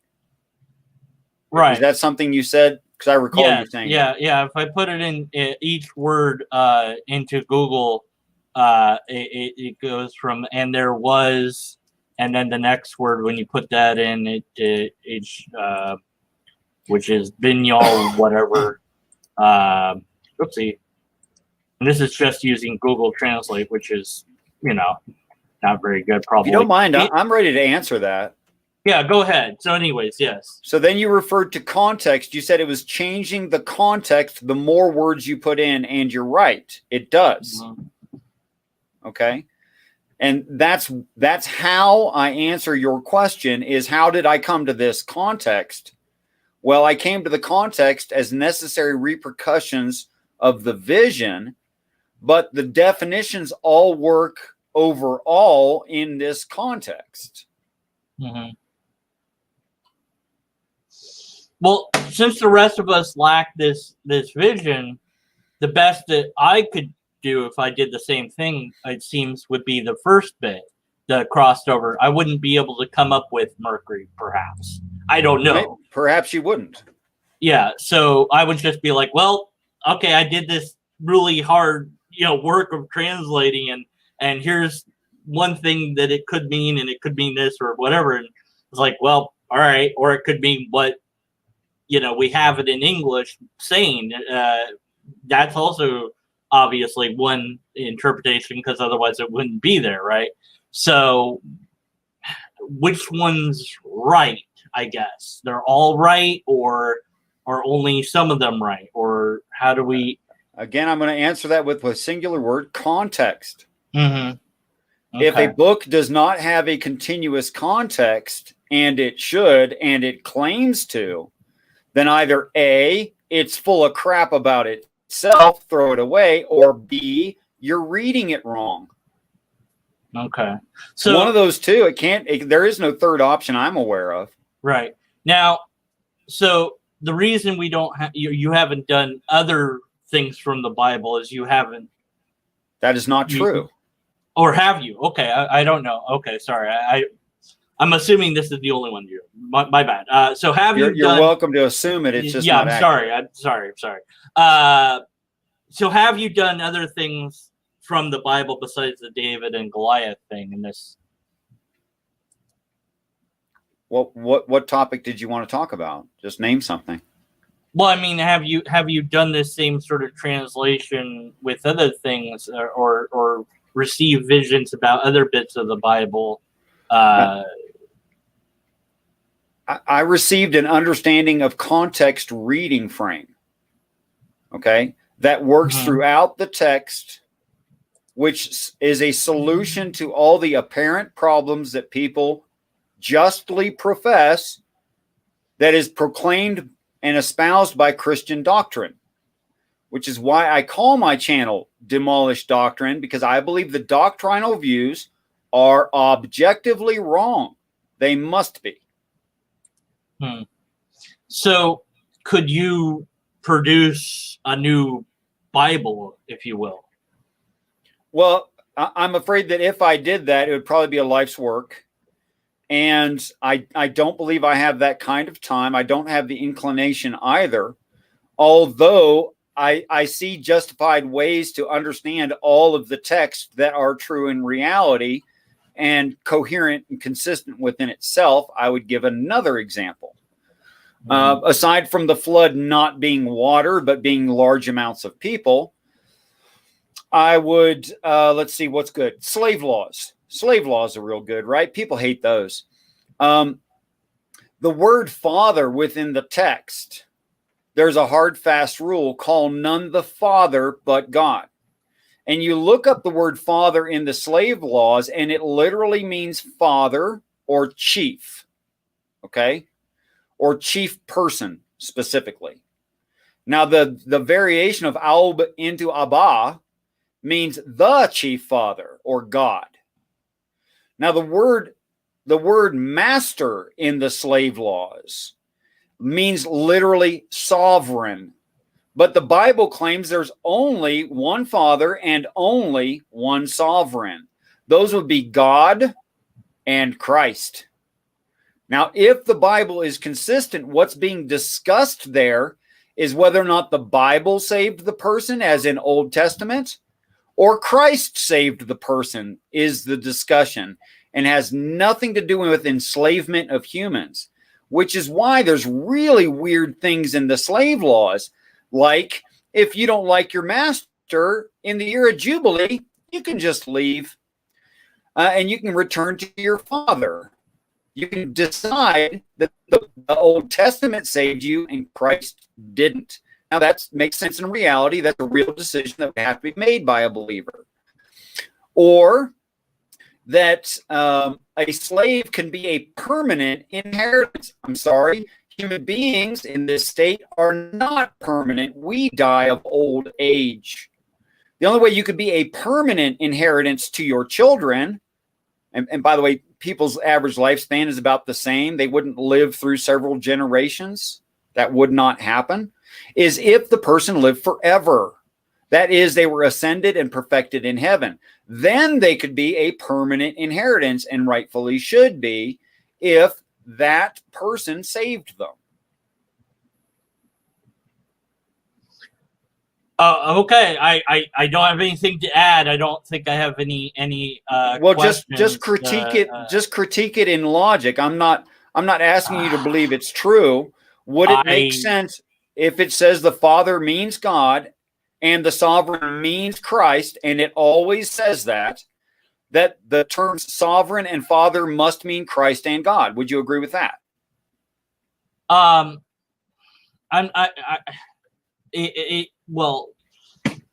Right. Is that something you said? Because I recall you saying that. Yeah. If I put it in each word into Google, it goes from "and there was," and then the next word when you put that in, which is "binyal," whatever. Oopsie. And this is just using Google Translate, which is, not very good. Probably. If you don't mind, I'm ready to answer that. Yeah, go ahead. So anyways, yes. So then you referred to context. You said it was changing the context the more words you put in, and you're right. It does. Okay. And that's how I answer your question is how did I come to this context? Well, I came to the context as necessary repercussions of the vision, but the definitions all work overall in this context. Well, since the rest of us lack this vision, the best that I could do if I did the same thing, it seems, would be the first bit, the crossed over. I wouldn't be able to come up with Mercury, perhaps. I don't know. Perhaps you wouldn't. Yeah, so I would just be like, well, okay, I did this really hard, work of translating, and here's one thing that it could mean, and it could mean this or whatever. And it's like, well, all right, or it could mean what we have it in English saying. That's also obviously one interpretation, because otherwise it wouldn't be there, right? So which one's right? I guess they're all right, or are only some of them right, or how do we? Again, I'm going to answer that with a singular word: context. Okay. If a book does not have a continuous context, and it should, and it claims to, then either A, it's full of crap about itself, throw it away, or B, you're reading it wrong. Okay. So one of those two, there is no third option I'm aware of. Right. Now, so the reason we don't have, you haven't done other things from the Bible is you haven't. That is not true. Or have you? Okay. I don't know. Okay. Sorry. I'm assuming this is the only one you. My bad. So have you're welcome to assume it. It's just not accurate. I'm sorry. So have you done other things from the Bible besides the David and Goliath thing in this? What topic did you want to talk about? Just name something. Well, I mean, have you done this same sort of translation with other things, or received visions about other bits of the Bible? I received an understanding of context reading frame. Okay, that works throughout the text, which is a solution to all the apparent problems that people justly profess, that is proclaimed and espoused by Christian doctrine, which is why I call my channel Demolish Doctrine, because I believe the doctrinal views are objectively wrong. They must be. So could you produce a new Bible, if you will? Well, I'm afraid that if I did that, it would probably be a life's work. And I don't believe I have that kind of time. I don't have the inclination either. Although I see justified ways to understand all of the texts that are true in reality and coherent and consistent within itself. I would give another example. Aside from the flood not being water, but being large amounts of people, I would, let's see, what's good? Slave laws. Slave laws are real good, right? People hate those. The word father within the text, there's a hard, fast rule: call none the father but God. And you look up the word father in the slave laws, and it literally means father or chief, okay? Or chief person specifically. Now, the variation of Aub into Abba means the chief father or God. Now, the word master in the slave laws means literally sovereign. But the Bible claims there's only one father and only one sovereign. those would be God and Christ. Now, if the Bible is consistent, what's being discussed there is whether or not the Bible saved the person, as in Old Testament, or Christ saved the person is the discussion, and has nothing to do with enslavement of humans, which is why there's really weird things in the slave laws. Like, if you don't like your master in the year of Jubilee, you can just leave and you can return to your father. You can decide that the Old Testament saved you and Christ didn't. Now, that makes sense in reality. That's a real decision that would have to be made by a believer. Or that a slave can be a permanent inheritance. I'm sorry, human beings in this state are not permanent. We die of old age. The only way you could be a permanent inheritance to your children, and by the way, people's average lifespan is about the same. They wouldn't live through several generations. That would not happen. Is if the person lived forever. That is, they were ascended and perfected in heaven. Then they could be a permanent inheritance, and rightfully should be, if that person saved them. Okay. I don't have anything to add. I don't think I have any well, questions. just critique it. Just critique it in logic. I'm not asking you to believe it's true. Would it make sense if it says the Father means God and the sovereign means Christ, and it always says that the terms sovereign and Father must mean Christ and God? Would you agree with that? Well,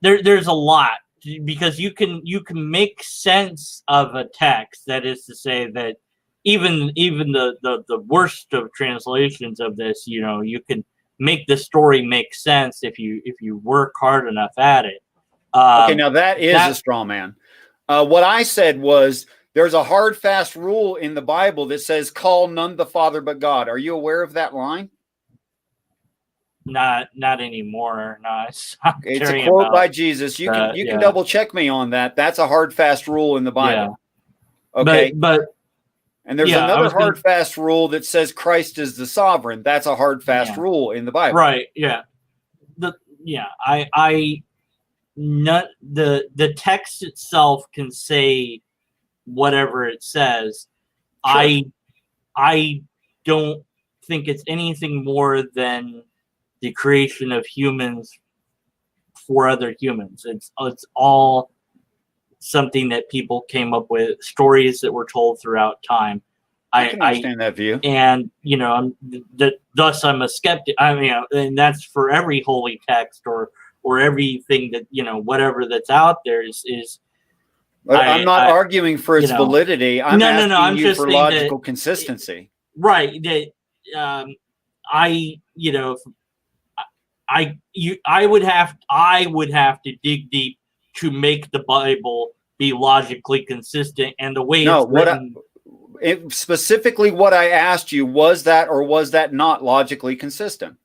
there's a lot, because you can make sense of a text. That is to say that even the worst of translations of this, you can make the story make sense if you work hard enough at it. Okay, now that is a straw man. What I said was there's a hard, fast rule in the Bible that says, "Call none the Father but God." Are you aware of that line? Not anymore. No, it's a quote by Jesus. You can double check me on that. That's a hard, fast rule in the Bible. Yeah. Okay, but and there's another hard, fast rule that says Christ is the sovereign. That's a hard, fast rule in the Bible. Right. Yeah. The text itself can say whatever it says. Sure. I don't think it's anything more than the creation of humans for other humans. It's all something that people came up with, stories that were told throughout time. I can understand that view. And thus I'm a skeptic. I mean, and that's for every holy text or everything that whatever that's out there is. I'm not arguing for its validity. I'm asking you for logical consistency. Right. That I would have to dig deep to make the Bible be logically consistent, and the way it's written. Specifically, what I asked you, was that or was that not logically consistent?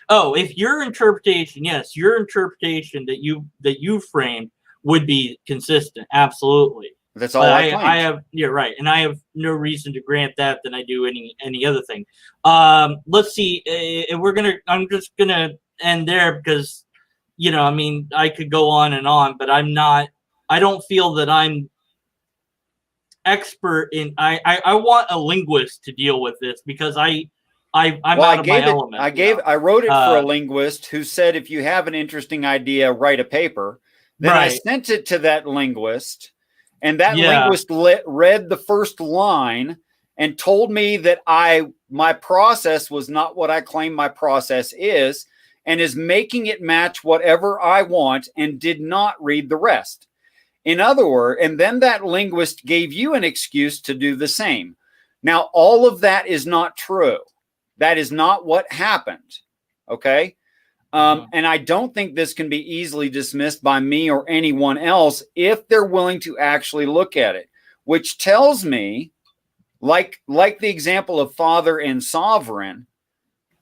Oh, if your interpretation, yes, your interpretation that you framed would be consistent, absolutely. That's all I claimed. I have, you're right, and I have no reason to grant that than I do any other thing. Let's see. I'm just gonna end there because I could go on and on, but I don't feel that I'm expert in. I want a linguist to deal with this because I'm out of my element. I wrote it for a linguist who said, if you have an interesting idea, write a paper. Then I sent it to that linguist, and that linguist read the first line and told me that my process was not what I claim my process is, and is making it match whatever I want, and did not read the rest. In other words, and then that linguist gave you an excuse to do the same. Now, all of that is not true. That is not what happened. Okay? And I don't think this can be easily dismissed by me or anyone else if they're willing to actually look at it, which tells me, like the example of Father and Sovereign,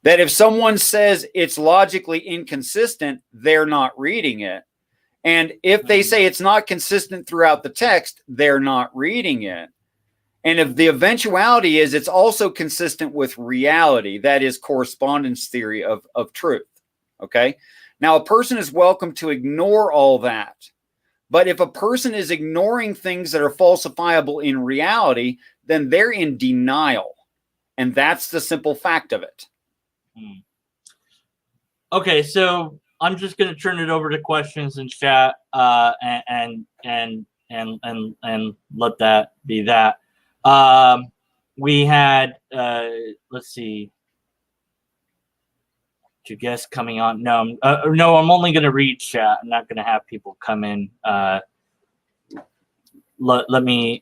that if someone says it's logically inconsistent, they're not reading it. And if they say it's not consistent throughout the text, they're not reading it. And if the eventuality is it's also consistent with reality, that is correspondence theory of truth. Okay. Now, a person is welcome to ignore all that. But if a person is ignoring things that are falsifiable in reality, then they're in denial. And that's the simple fact of it. Okay, so I'm just going to turn it over to questions in chat, and let that be that. We had let's see, 2 guests coming on. No, I'm only going to read chat. I'm not going to have people come in. Let me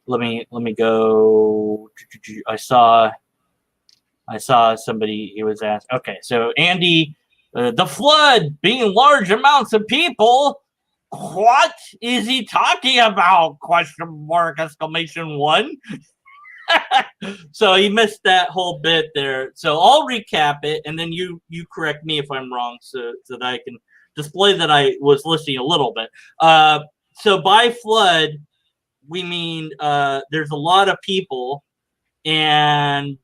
go. I saw somebody. He was asked. Okay, so Andy. The flood being large amounts of people. What is he talking about? Question mark, exclamation one. So he missed that whole bit there. So I'll recap it, and then you correct me if I'm wrong, so that I can display that I was listening a little bit. So by flood, we mean there's a lot of people, and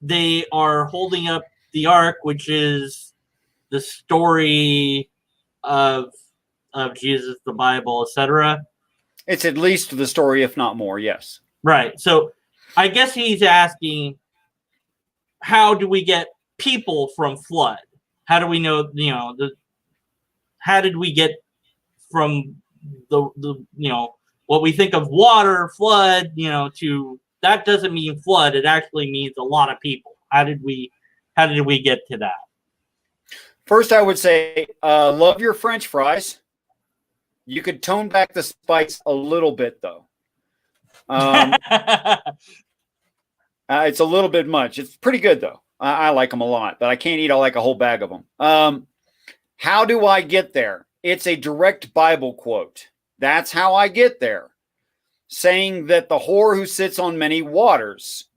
they are holding up the ark, which is the story of Jesus, the Bible, etc. It's at least the story, if not more. Yes. Right. So I guess he's asking, how do we get people from flood? How do we know? How did we get from the what we think of water, flood? To that doesn't mean flood. It actually means a lot of people. How did we get to that? First, I would say, love your French fries. You could tone back the spice a little bit, though. It's a little bit much. It's pretty good, though. I like them a lot, but I can't eat like a whole bag of them. How do I get there? It's a direct Bible quote. That's how I get there. Saying that the whore who sits on many waters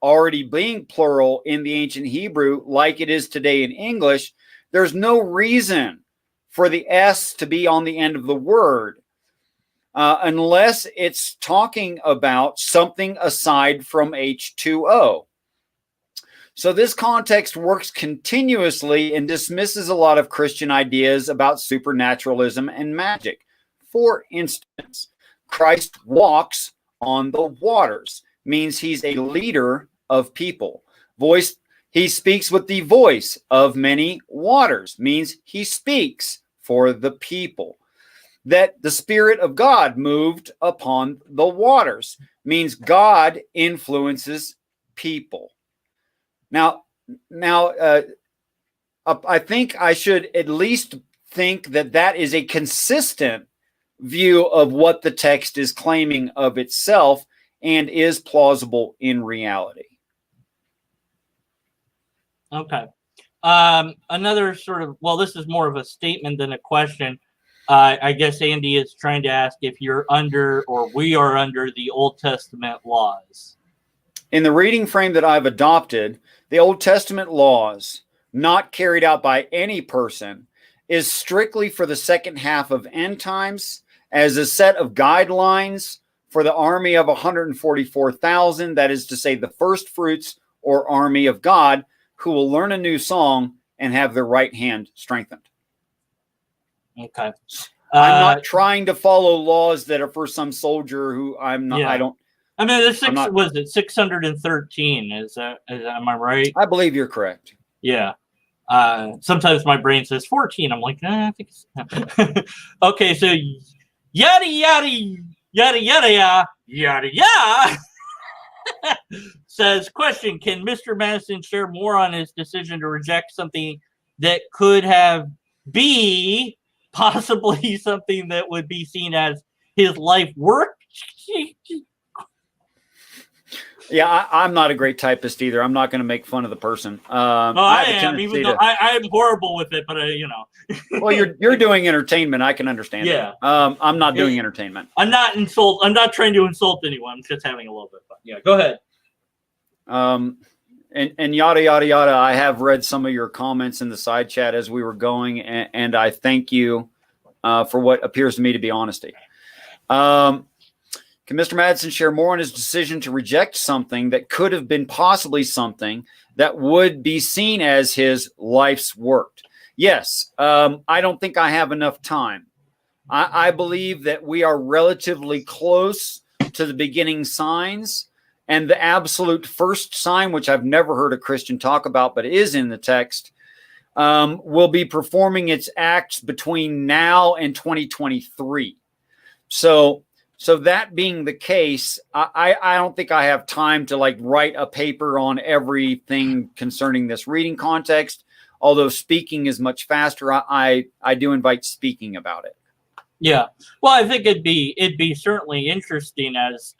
already being plural in the ancient Hebrew, like it is today in English, there's no reason for the S to be on the end of the word unless it's talking about something aside from H2O. So this context works continuously and dismisses a lot of Christian ideas about supernaturalism and magic. For instance, Christ walks on the waters, means he's a leader of people. He speaks with the voice of many waters, means he speaks for the people. That the Spirit of God moved upon the waters, means God influences people. Now, I think I should at least think that is a consistent view of what the text is claiming of itself and is plausible in reality. Okay. Another sort of, well, this is more of a statement than a question. I guess Andy is trying to ask if you're under, or we are under, the Old Testament laws. In the reading frame that I've adopted, the Old Testament laws, not carried out by any person, is strictly for the second half of end times as a set of guidelines for the army of 144,000, that is to say the first fruits or army of God, who will learn a new song and have their right hand strengthened. Okay. I'm not trying to follow laws that are for some soldier who I'm not. Yeah. I don't. I mean, there's was it 613? Am I right? I believe you're correct. Yeah. Sometimes my brain says 14. I'm like, I think it's okay. So yada yada yada yada yada yada. Says, question, can Mr. Madison share more on his decision to reject something that could have be possibly something that would be seen as his life work? Yeah, I'm not a great typist either. I'm not going to make fun of the person. I am, even though I'm horrible with it, but Well, you're doing entertainment. I can understand. Yeah. I'm not doing entertainment. I'm not trying to insult anyone. I'm just having a little bit of fun. Yeah, go ahead. And yada yada yada. I have read some of your comments in the side chat as we were going, and I thank you for what appears to me to be honesty. Can Mr. Madsen share more on his decision to reject something that could have been possibly something that would be seen as his life's work? Yes, I don't think I have enough time. I believe that we are relatively close to the beginning signs, and the absolute first sign, which I've never heard a Christian talk about, but is in the text, will be performing its acts between now and 2023. So that being the case, I don't think I have time to like write a paper on everything concerning this reading context. Although speaking is much faster, I do invite speaking about it. Yeah, well, I think it'd be certainly interesting as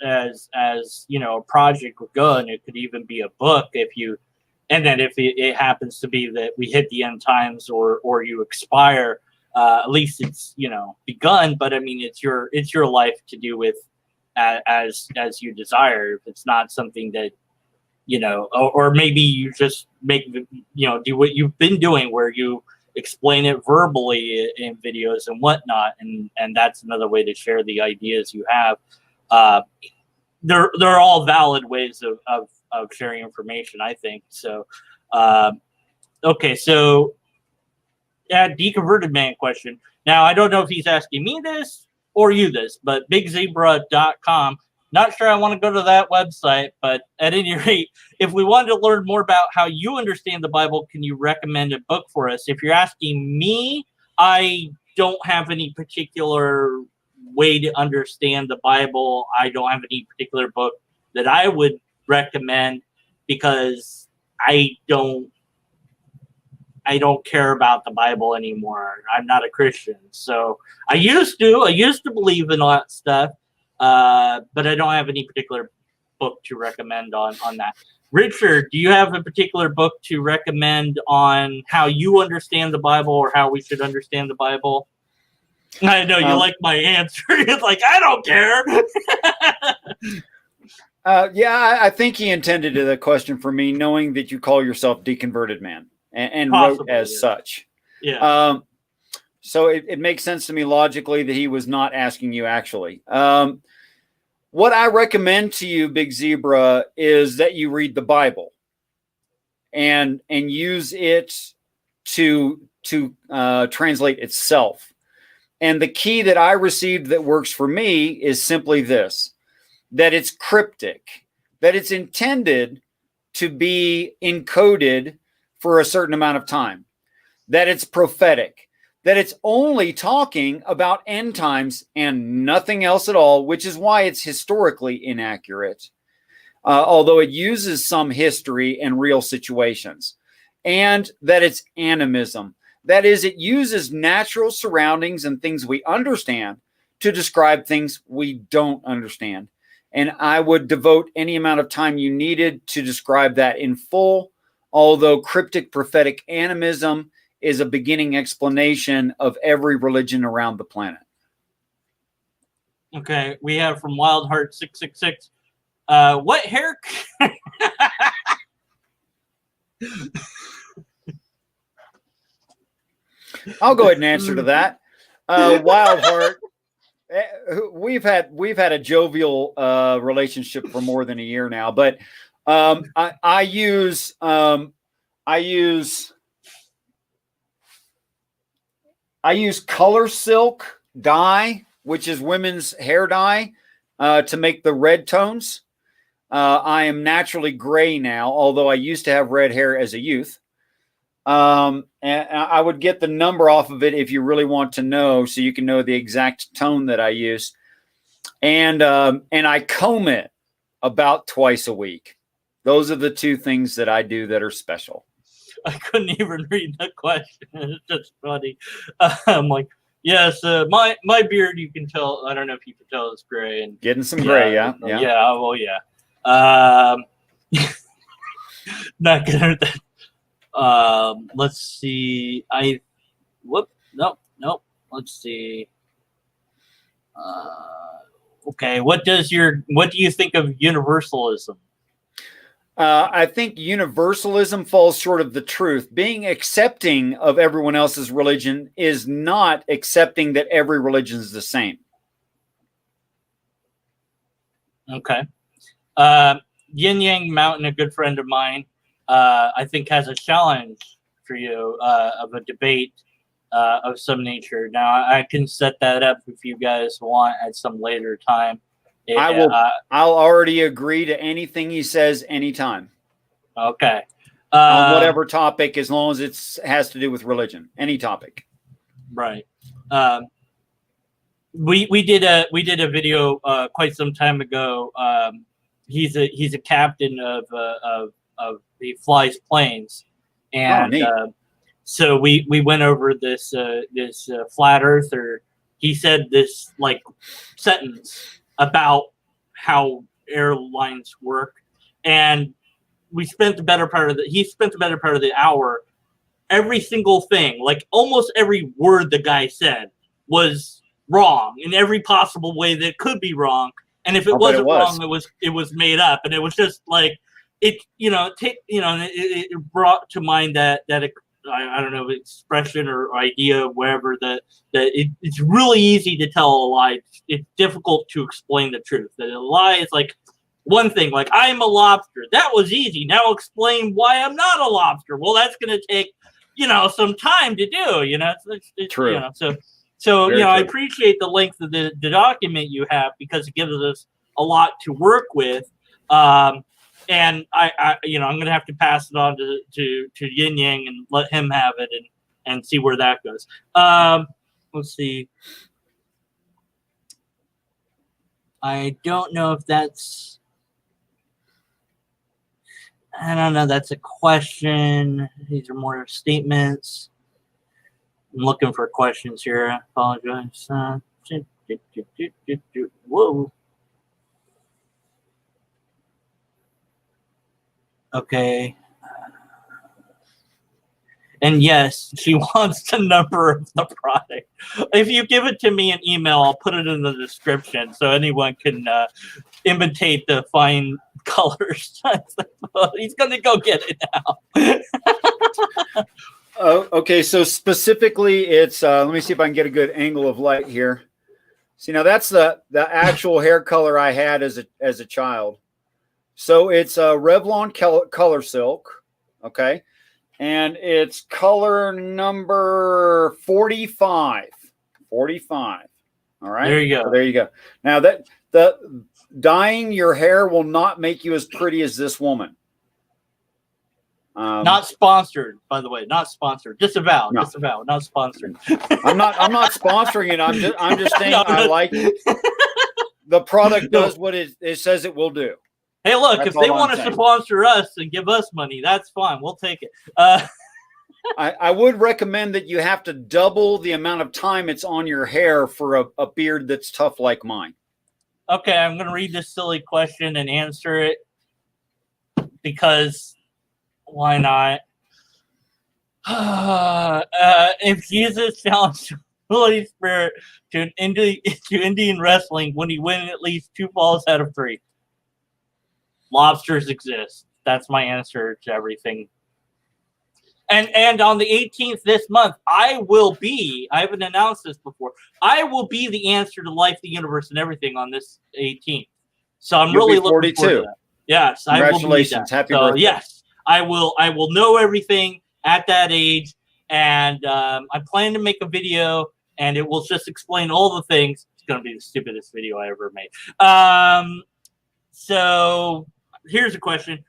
you know, a project would go, and it could even be a book and then if it happens to be that we hit the end times or you expire. At least it's, you know, begun, but I mean, it's your life to do with as you desire. If it's not something that, you know, or maybe you just make, you know, do what you've been doing where you explain it verbally in videos and whatnot. And that's another way to share the ideas you have. They're all valid ways of sharing information, I think. So, okay. So, Deconverted Man question. Now, I don't know if he's asking me this or you this, but bigzebra.com. Not sure I want to go to that website, but at any rate, if we wanted to learn more about how you understand the Bible, can you recommend a book for us? If you're asking me, I don't have any particular way to understand the Bible. I don't have any particular book that I would recommend because I don't care about the Bible anymore. I'm not a Christian. So I used to believe in all that stuff, but I don't have any particular book to recommend on that. Richard, do you have a particular book to recommend on how you understand the Bible or how we should understand the Bible? I know you like my answer. It's like, I don't care. Yeah, I think he intended the question for me, knowing that you call yourself Deconverted Man. And wrote as such. Yeah. So it makes sense to me logically that he was not asking you actually. What I recommend to you, Big Zebra, is that you read the Bible and use it to translate itself. And the key that I received that works for me is simply this, that it's cryptic, that it's intended to be encoded for a certain amount of time, that it's prophetic, that it's only talking about end times and nothing else at all, which is why it's historically inaccurate, although it uses some history and real situations, and that it's animism. That is, it uses natural surroundings and things we understand to describe things we don't understand. And I would devote any amount of time you needed to describe that in full, although cryptic prophetic animism is a beginning explanation of every religion around the planet. Okay, we have from Wildheart 666. What hair? I'll go ahead and answer to that. Wildheart, we've had a jovial relationship for more than a year now, but I use color silk dye, which is women's hair dye, to make the red tones. I am naturally gray now, although I used to have red hair as a youth. And I would get the number off of it if you really want to know, so you can know the exact tone that I use. And I comb it about twice a week. Those are the two things that I do that are special. I couldn't even read the question. It's just funny. I'm like, yes, my beard, you can tell. I don't know if you can tell it's gray. And getting some gray, yeah. Well, yeah. Not gonna. Let's see. Nope. Let's see. Okay. What do you think of universalism? I think universalism falls short of the truth. Being accepting of everyone else's religion is not accepting that every religion is the same. Okay. Yin Yang Mountain, a good friend of mine, I think has a challenge for you of a debate of some nature. Now, I can set that up if you guys want at some later time. I will. I'll already agree to anything he says anytime. Okay. On whatever topic, as long as it has to do with religion, any topic. Right. We did a video quite some time ago. He's a captain of the flies planes, and so we went over this flat earther. He said this like sentence about how airlines work, and he spent the better part of the hour. Every single thing, like almost every word the guy said, was wrong in every possible way that could be wrong. And if it wasn't wrong, it was made up. And it was just like it brought to mind that I don't know, expression or idea, wherever that it's really easy to tell a lie. It's difficult to explain the truth. That a lie is like one thing, like I'm a lobster. That was easy. Now explain why I'm not a lobster. Well, that's going to take some time to do. It's true. So true. I appreciate the length of the document you have, because it gives us a lot to work with. And I'm going to have to pass it on to Yin Yang and let him have it and see where that goes. Let's see. I don't know if that's. I don't know. That's a question. These are more statements. I'm looking for questions here. I apologize. Whoa. Okay. And yes, she wants the number of the product. If you give it to me in email, I'll put it in the description so anyone can imitate the fine colors. He's going to go get it now. Okay, so specifically, it's let me see if I can get a good angle of light here. See, now that's the actual hair color I had as a child. So it's a Revlon color silk, okay, and it's color number 45. 45. All right. There you go. So there you go. Now that the dyeing your hair will not make you as pretty as this woman. Not sponsored, by the way. Not sponsored. Disavow. No. Disavow. Not sponsored. I'm not sponsoring it. I'm just saying I like it. The product does what it says it will do. Hey, look, that's if they want to sponsor us and give us money, that's fine. We'll take it. I would recommend that you have to double the amount of time it's on your hair for a beard that's tough like mine. Okay, I'm going to read this silly question and answer it because why not? If Jesus challenged the Holy Spirit to Indian wrestling when he win at least 2 falls out of 3. Lobsters exist. That's my answer to everything. And on the 18th this month, I haven't announced this before, I will be the answer to life, the universe, and everything on this 18th. So I'm really looking forward to that. Yes, congratulations. I will be that. Happy birthday. Yes, I will know everything at that age, and I plan to make a video, and it will just explain all the things. It's going to be the stupidest video I ever made. So here's a question.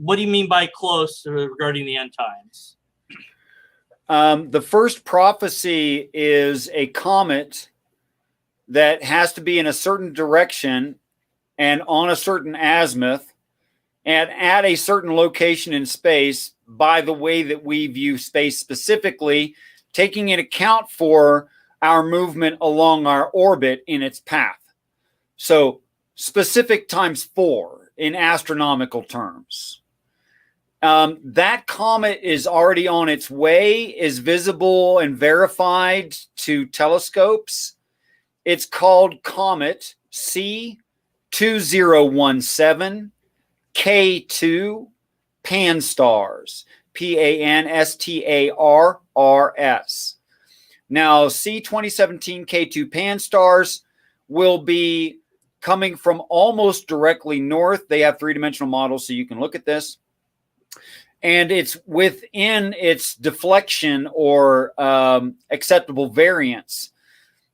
What do you mean by close regarding the end times? The first prophecy is a comet that has to be in a certain direction and on a certain azimuth and at a certain location in space by the way that we view space, specifically taking into account for our movement along our orbit in its path. So specific times 4 in astronomical terms. That comet is already on its way, is visible and verified to telescopes. It's called Comet C2017. K2 pan-stars, P-A-N-S-T-A-R-R-S. Now, C2017 K2 pan-stars will be coming from almost directly north. They have three-dimensional models, so you can look at this. And it's within its deflection or acceptable variance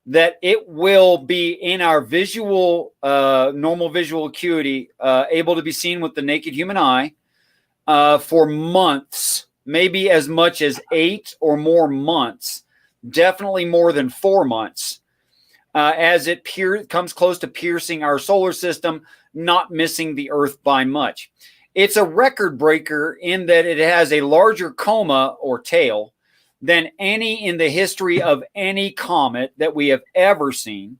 that it will be in our visual, normal visual acuity, able to be seen with the naked human eye for months, maybe as much as 8 or more months, definitely more than 4 months, as it comes close to piercing our solar system, not missing the Earth by much. It's a record breaker in that it has a larger coma or tail than any in the history of any comet that we have ever seen.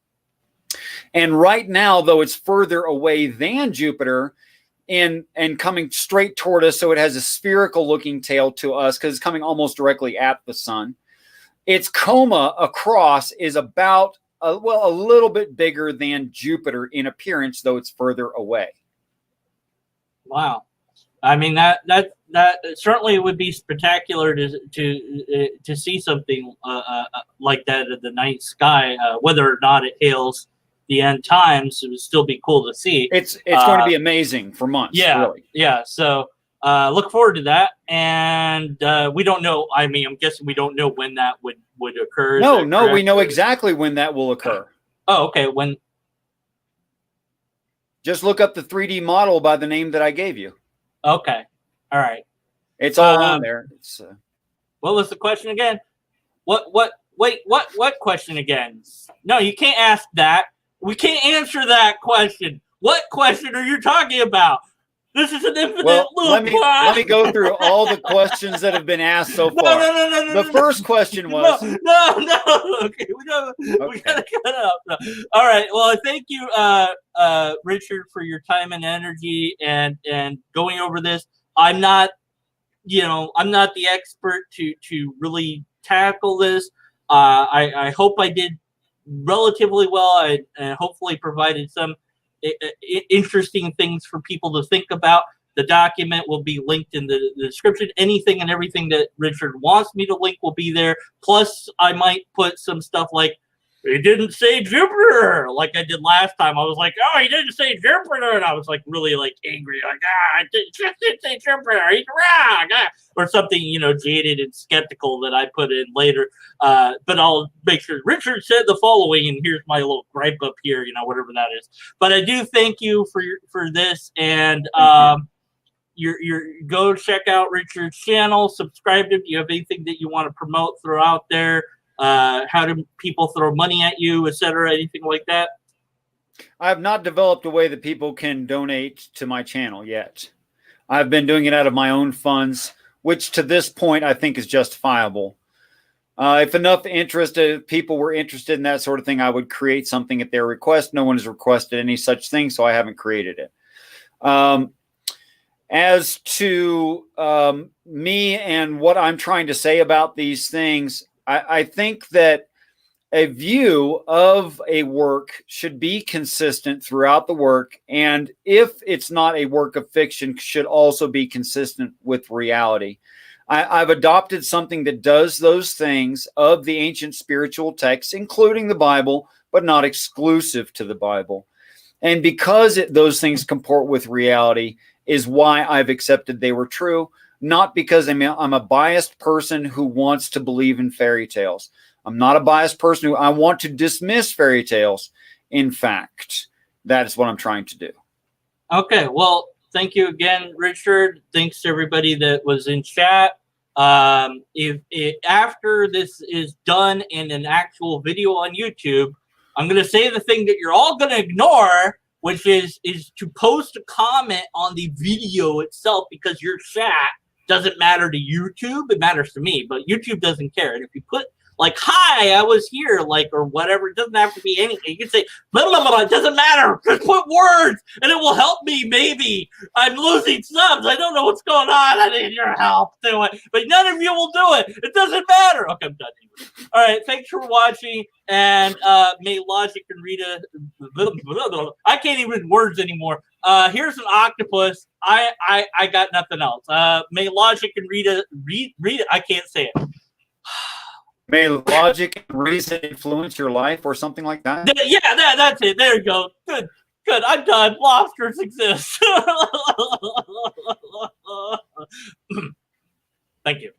And right now, though it's further away than Jupiter and coming straight toward us, so it has a spherical looking tail to us because it's coming almost directly at the sun. Its coma across is about a little bit bigger than Jupiter in appearance, though it's further away. Wow. I mean, that certainly would be spectacular to see something like that in the night sky. Whether or not it hails the end times, it would still be cool to see. It's going to be amazing for months. Yeah, really. Yeah. So look forward to that. And we don't know. I mean, I'm guessing we don't know when that would occur. No, we know exactly when that will occur. Oh, okay. When? Just look up the 3D model by the name that I gave you. Okay. All right. It's all on there. What was the question again? What question again? No, you can't ask that. We can't answer that question. What question are you talking about? This is an infinite loop. Let me go through all the questions that have been asked so far. No. The first question was no. Okay, we gotta cut up. No. All right. Well, thank you, Richard, for your time and energy and going over this. I'm not the expert to really tackle this. I hope I did relatively well. I hopefully provided some interesting things for people to think about. The document will be linked in the description. Anything and everything that Richard wants me to link will be there. Plus, I might put some stuff like, he didn't say Jupiter, like I did last time. I was like, oh, he didn't say Jupiter. And I was like really like angry, like, I didn't say Jupiter. He's wrong. Or something, jaded and skeptical that I put in later. But I'll make sure Richard said the following, and here's my little gripe up here, whatever that is. But I do thank you for this. And you go check out Richard's channel, subscribe to him. Do you have anything that you want to promote throughout there? How do people throw money at you, etc.? Anything like that? I have not developed a way that people can donate to my channel yet. I've been doing it out of my own funds, which to this point I think is justifiable. If enough people were interested in that sort of thing, I would create something at their request. No one has requested any such thing, so I haven't created it. As to me and what I'm trying to say about these things, I think that a view of a work should be consistent throughout the work, and if it's not a work of fiction, should also be consistent with reality. I've adopted something that does those things of the ancient spiritual texts, including the Bible, but not exclusive to the Bible. And because those things comport with reality is why I've accepted they were true. Not because I'm a biased person who wants to believe in fairy tales. I'm not a biased person I want to dismiss fairy tales. In fact, that is what I'm trying to do. Okay, well, thank you again, Richard. Thanks to everybody that was in chat. If after this is done in an actual video on YouTube, I'm going to say the thing that you're all going to ignore, which is to post a comment on the video itself, because your chat doesn't matter to YouTube. It matters to me, but YouTube doesn't care. And if you put like, hi, I was here, like, or whatever, it doesn't have to be anything. You can say, blah, blah, blah, it doesn't matter. Just put words and it will help me. Maybe I'm losing subs. I don't know what's going on. I need your help. Do it. But none of you will do it. It doesn't matter. Okay, I'm done. Anyway. All right. Thanks for watching. And may logic and Rita, I can't even words anymore. Here's an octopus. I got nothing else. May logic and read it. I can't say it. May logic and reason influence your life, or something like that. Yeah, that's it. There you go. Good. I'm done. Lobsters exist. Thank you.